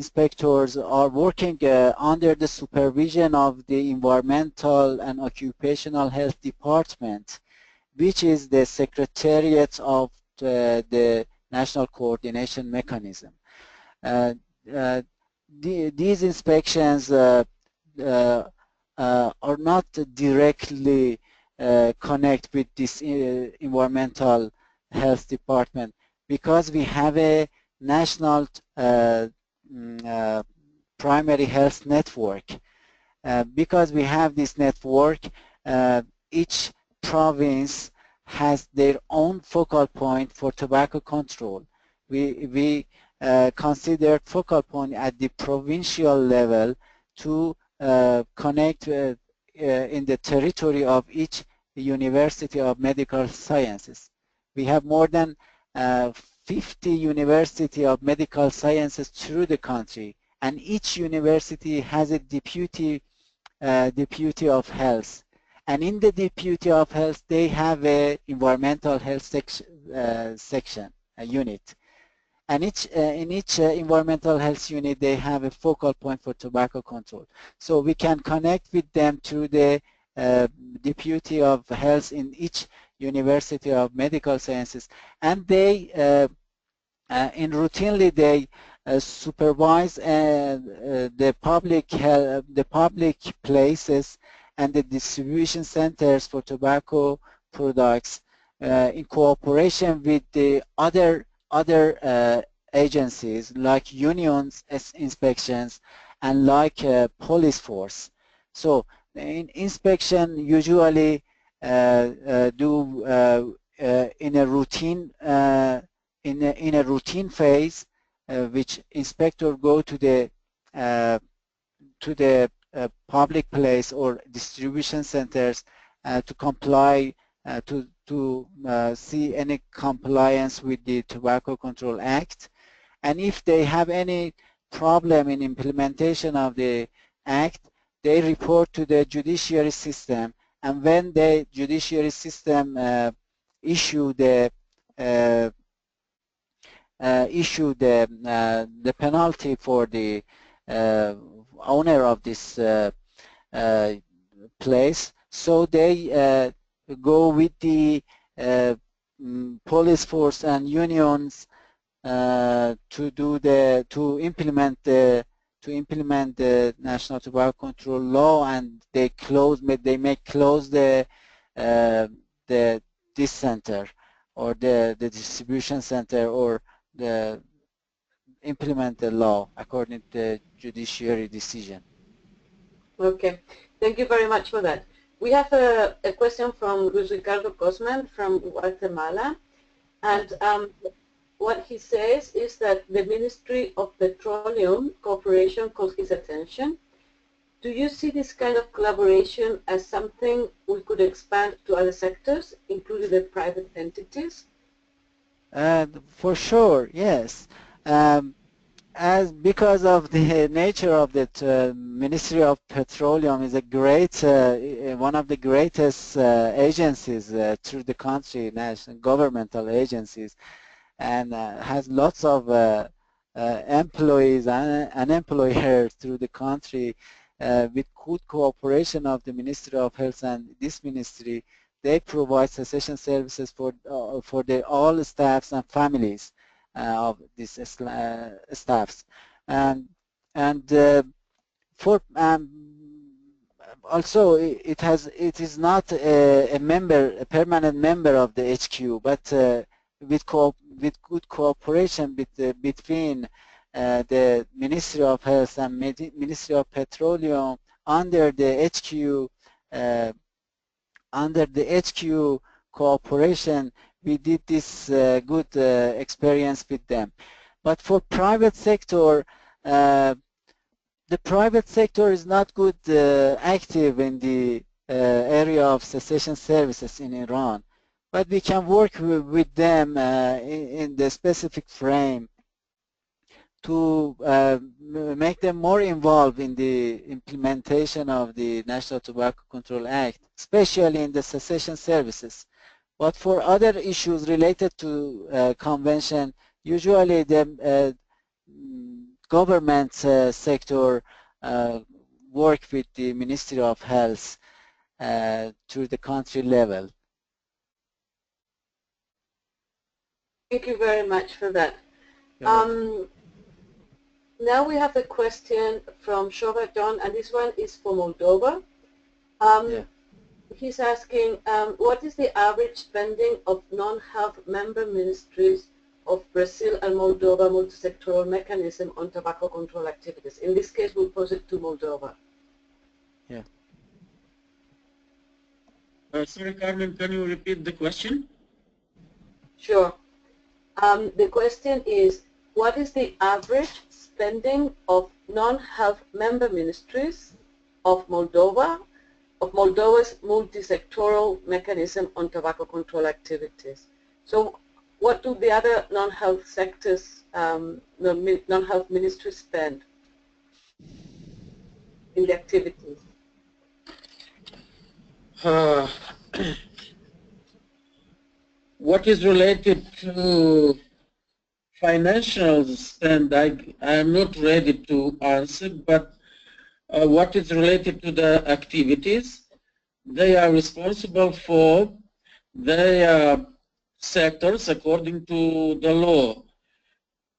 [SPEAKER 6] inspectors are working under the supervision of the Environmental and Occupational Health Department, which is the Secretariat of the National Coordination Mechanism. These inspections are not directly connect with this environmental health department, because we have a national primary health network. Because we have this network, each province has their own focal point for tobacco control. We considered focal point at the provincial level to connect in the territory of each University of Medical Sciences. We have more than 50 university of medical sciences through the country, and each university has a deputy of health. And in the deputy of health, they have a environmental health section, a unit. And in each environmental health unit, they have a focal point for tobacco control. So we can connect with them through the deputy of health in each university of medical sciences, and they routinely they supervise the public places and the distribution centers for tobacco products in cooperation with the other agencies like unions inspections and like police force. So in inspection usually do in a routine in a routine phase, which inspector go to the public place or distribution centers to comply to see any compliance with the Tobacco Control Act, and if they have any problem in implementation of the act, they report to the judiciary system, and when the judiciary system issue the penalty for the owner of this place, so they go with the police force and unions to implement the National Tobacco Control Law, and they may close this center or the distribution center, or implement the law according to the judiciary decision.
[SPEAKER 2] Okay, thank you very much for that. We have a question from Luis Ricardo Cosman from Guatemala, and what he says is that the Ministry of Petroleum Corporation calls his attention. Do you see this kind of collaboration as something we could expand to other sectors, including the private entities?
[SPEAKER 6] For sure, yes. Because of the nature of the Ministry of Petroleum is a great, one of the greatest agencies through the country, national governmental agencies, and has lots of employees and employers through the country. With good cooperation of the Ministry of Health and this ministry, they provide cessation services for all staffs and families of these staffs, and for also it is not a permanent member of the HQ, but with good cooperation between the Ministry of Health and Ministry of Petroleum under the HQ cooperation, we did this good experience with them. But for private sector, the private sector is not good active in the area of cessation services in Iran. But we can work with them in the specific frame to make them more involved in the implementation of the National Tobacco Control Act, especially in the cessation services. But for other issues related to convention, usually the government sector work with the Ministry of Health through the country level.
[SPEAKER 2] Thank you very much for that. Now we have a question from Shova John, and this one is for Moldova. He's asking, what is the average spending of non-health member ministries of Brazil and Moldova multi-sectoral mechanism on tobacco control activities? In this case, we'll pose it to Moldova.
[SPEAKER 6] Yeah.
[SPEAKER 7] Sorry, Carmen, can you repeat the question?
[SPEAKER 2] Sure. The question is, what is the average spending of non-health member ministries of Moldova, of Moldova's multi-sectoral mechanism on tobacco control activities? So what do the other non-health sectors, non-health ministries spend in the activities?
[SPEAKER 7] What is related to financial spend, I am not ready to answer, but what is related to the activities, they are responsible for their sectors according to the law.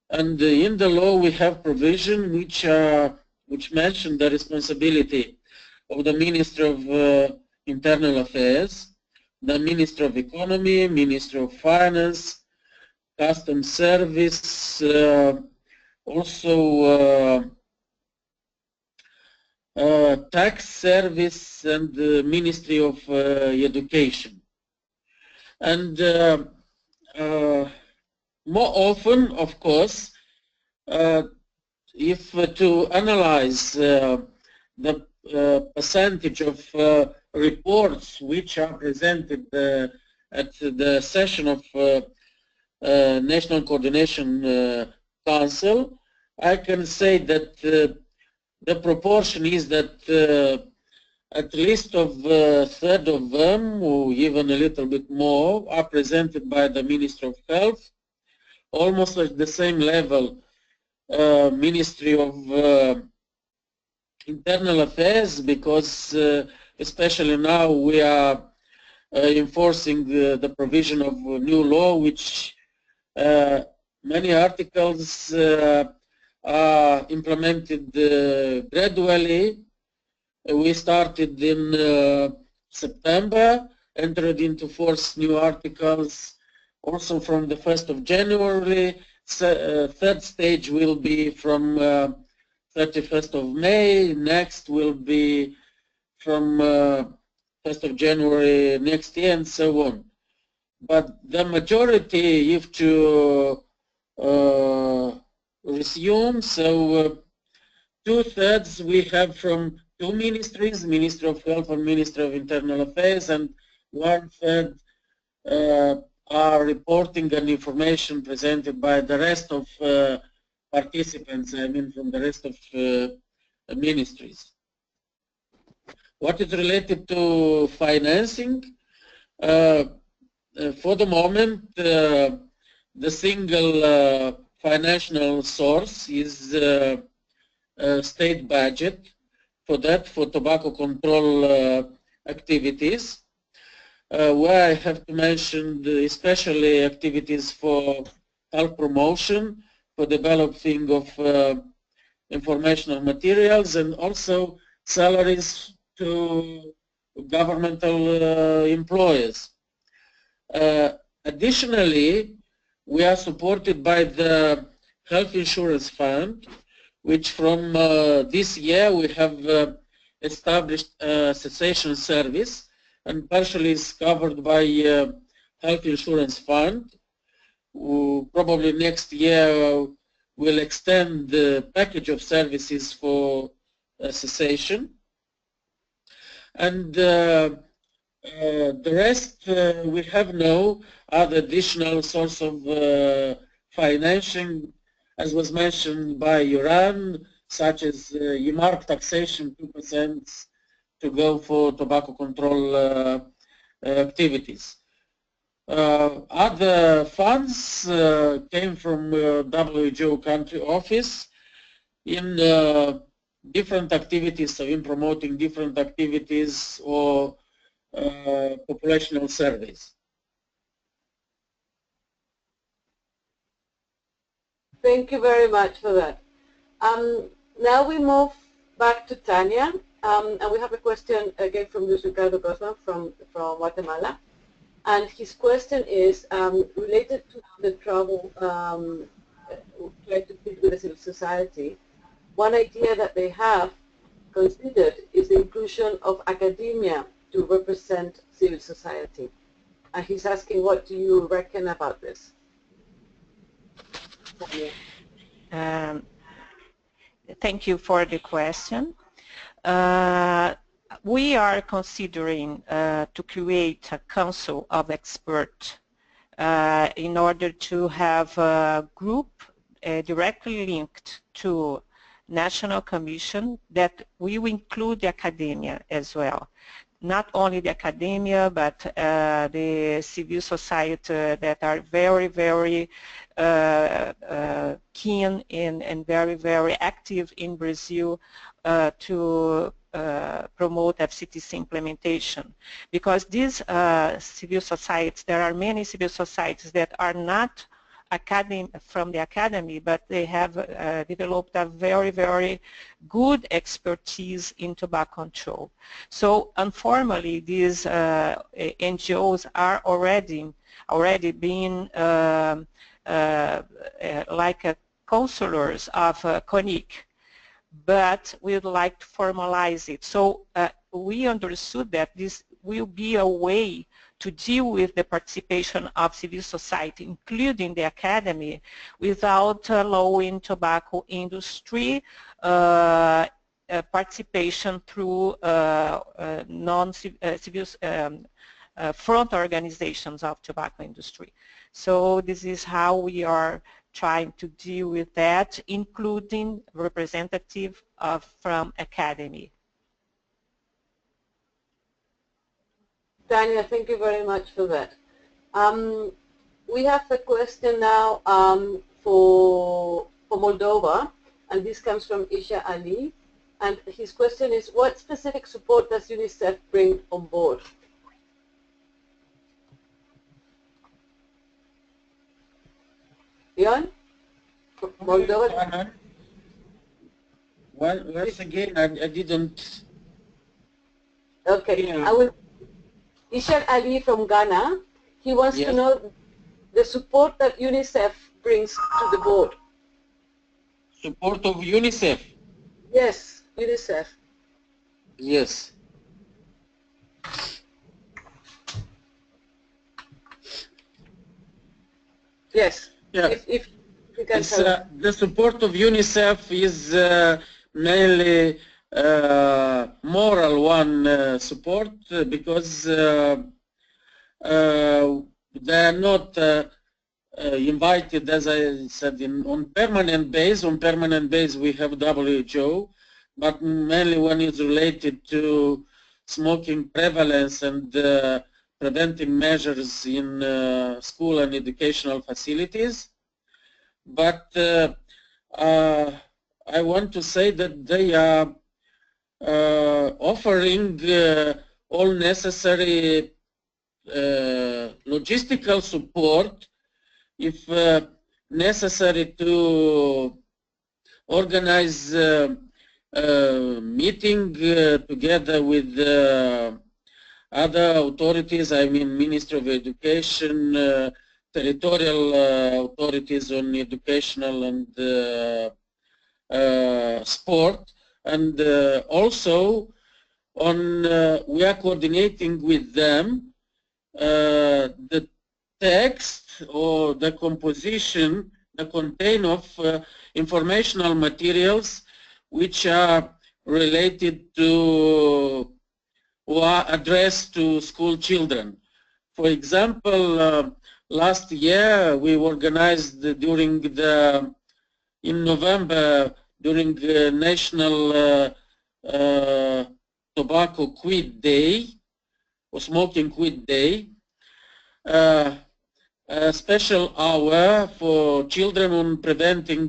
[SPEAKER 7] And in the law we have provision which mention the responsibility of the Minister of Internal Affairs, the Minister of Economy, Minister of Finance, Customs Service, also Tax Service, and the Ministry of Education. And more often, of course, if to analyze the percentage of reports which are presented at the session of National Coordination Council, I can say that the proportion is that at least of a third of them, or even a little bit more, are presented by the Ministry of Health, almost at the same level Ministry of Internal Affairs, because especially now we are enforcing the provision of a new law, which many articles are implemented gradually. We started in September, entered into force new articles also from the 1st of January. Third stage will be from 31st of May. Next will be from 1st of January next year, and so on. But the majority, if to resume, so 2/3 we have from two ministries, Ministry of Health and Ministry of Internal Affairs, and 1/3 are reporting and information presented by the rest of participants, I mean from the rest of ministries. What is related to financing, for the moment the single financial source is state budget. For that, for tobacco control activities, where I have to mention especially activities for health promotion, for developing of informational materials, and also salaries to governmental employers. Additionally, we are supported by the Health Insurance Fund, which from this year we have established a cessation service, and partially is covered by Health Insurance Fund. Probably next year we'll extend the package of services for cessation. And the rest we have no other additional source of financing, as was mentioned by Iran, such as EMARC taxation, 2% to go for tobacco control activities. Other funds came from WHO country office in different activities, so in promoting different activities or populational surveys.
[SPEAKER 2] Thank you very much for that. Now we move back to Tanya, and we have a question again from Luis Ricardo Guzman from Guatemala. And his question is related to the trouble trying to fit with the civil society. One idea that they have considered is the inclusion of academia to represent civil society. And he's asking, what do you reckon about this?
[SPEAKER 4] Thank you for the question. We are considering to create a council of experts in order to have a group directly linked to national commission that will include the academia as well. Not only the academia, but the civil society that are very, very keen and very, very active in Brazil to promote FCTC implementation. Because these civil societies, there are many civil societies that are not from the academy, but they have developed a very, very good expertise in tobacco control. So informally, these NGOs are already being like counselors of CONIC, but we would like to formalize it. So we understood that this will be a way to deal with the participation of civil society, including the academy, without allowing tobacco industry participation through non-civil front organizations of tobacco industry. So this is how we are trying to deal with that, including representative from academy.
[SPEAKER 2] Tanya, thank you very much for that. We have a question now for Moldova, and this comes from Isha Ali. And his question is, what specific support does UNICEF bring on board? Ian? Moldova?
[SPEAKER 7] Well, once again, I didn't...
[SPEAKER 2] Okay, I will... Ishaq Ali from Ghana, he wants to know the support that UNICEF brings to the board.
[SPEAKER 7] Support of UNICEF?
[SPEAKER 2] Yes, UNICEF.
[SPEAKER 7] Yes.
[SPEAKER 2] Yes.
[SPEAKER 7] Yeah.
[SPEAKER 2] If you can
[SPEAKER 7] the support of UNICEF is mainly moral one support because they are not invited, as I said, on permanent base. On permanent base we have WHO, but mainly one is related to smoking prevalence and preventive measures in school and educational facilities. But I want to say that they are offering all necessary logistical support if necessary to organize meeting together with other authorities, I mean Ministry of Education, territorial authorities on educational and sport, and also on we are coordinating with them the text or the composition, the content of informational materials which are related to or are addressed to school children. For example, last year we organized during in November during the National Tobacco Quit Day or Smoking Quit Day, a special hour for children on preventing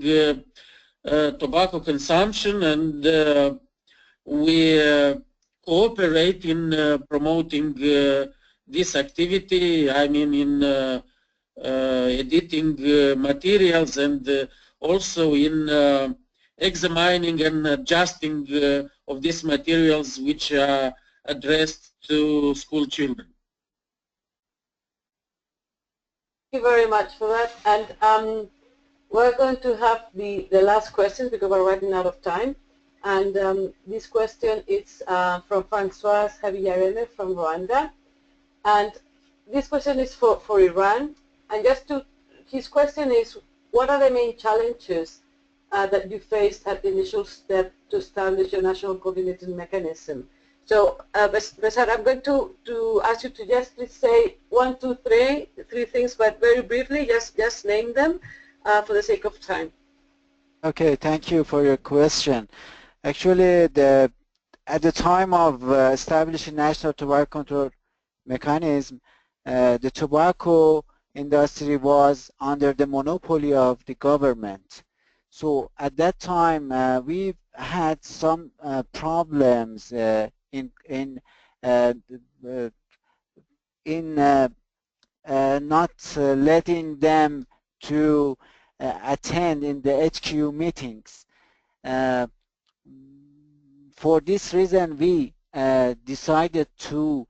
[SPEAKER 7] tobacco consumption, and we cooperate in promoting this activity, I mean in editing materials and also in examining and adjusting of these materials which are addressed to school children.
[SPEAKER 2] Thank you very much for that. And we're going to have the last question because we're running out of time. And this question is from Francois Habiyarene from Rwanda. And this question is for Iran. And his question is, what are the main challenges that you faced at the initial step to establish a national coordinating mechanism? So, Besar, I'm going to ask you to just please say 1, 2, 3 things, but very briefly, just name them for the sake of time.
[SPEAKER 6] Okay, thank you for your question. Actually, at the time of establishing national tobacco control mechanism, the tobacco industry was under the monopoly of the government. So at that time, we had some problems in not letting them to attend in the HQ meetings. For this reason, we decided to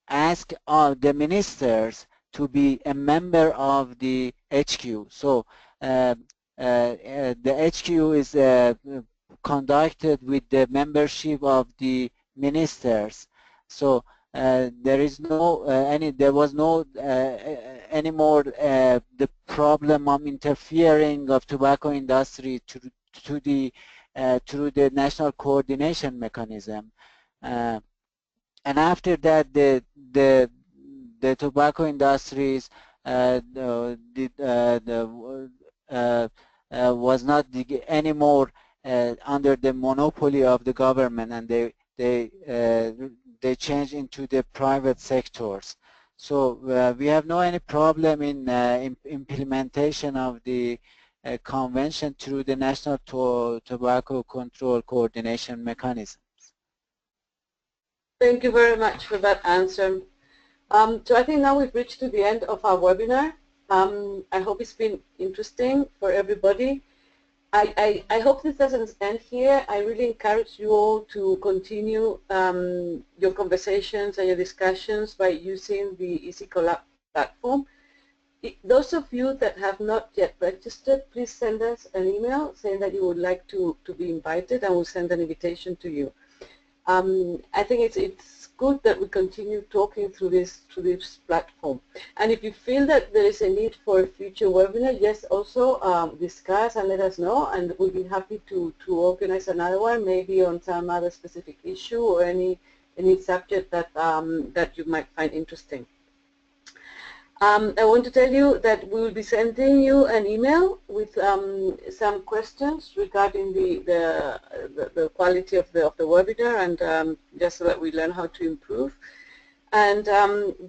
[SPEAKER 6] ask all the ministers to be a member of the HQ. So the HQ is conducted with the membership of the ministers. So there is no there was no anymore the problem of interfering of tobacco industry through the national coordination mechanism. And after that, the tobacco industries was not anymore under the monopoly of the government, and they changed into the private sectors. So we have no any problem in implementation of the convention through the national tobacco control coordination mechanisms.
[SPEAKER 2] Thank you very much for that answer. So I think now we've reached to the end of our webinar. I hope it's been interesting for everybody. I hope this doesn't end here. I really encourage you all to continue your conversations and your discussions by using the EasyCollab platform. Those of you that have not yet registered, please send us an email saying that you would like to be invited, and we'll send an invitation to you. I think it's good that we continue talking through this platform. And if you feel that there is a need for a future webinar, yes, also discuss and let us know, and we'll be happy to organize another one, maybe on some other specific issue or any subject that that you might find interesting. I want to tell you that we will be sending you an email with some questions regarding the quality of the webinar, and just so that we learn how to improve. And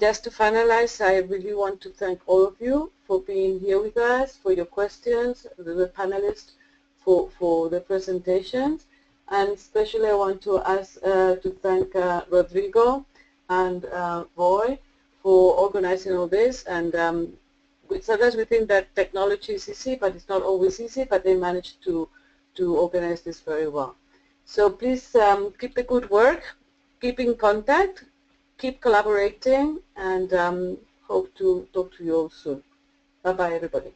[SPEAKER 2] just to finalize, I really want to thank all of you for being here with us, for your questions, the panelists for the presentations, and especially I want to thank Rodrigo and Roy for organizing all this. And sometimes we think that technology is easy, but it's not always easy, but they managed to organize this very well. So please keep the good work, keep in contact, keep collaborating, and hope to talk to you all soon. Bye-bye, everybody.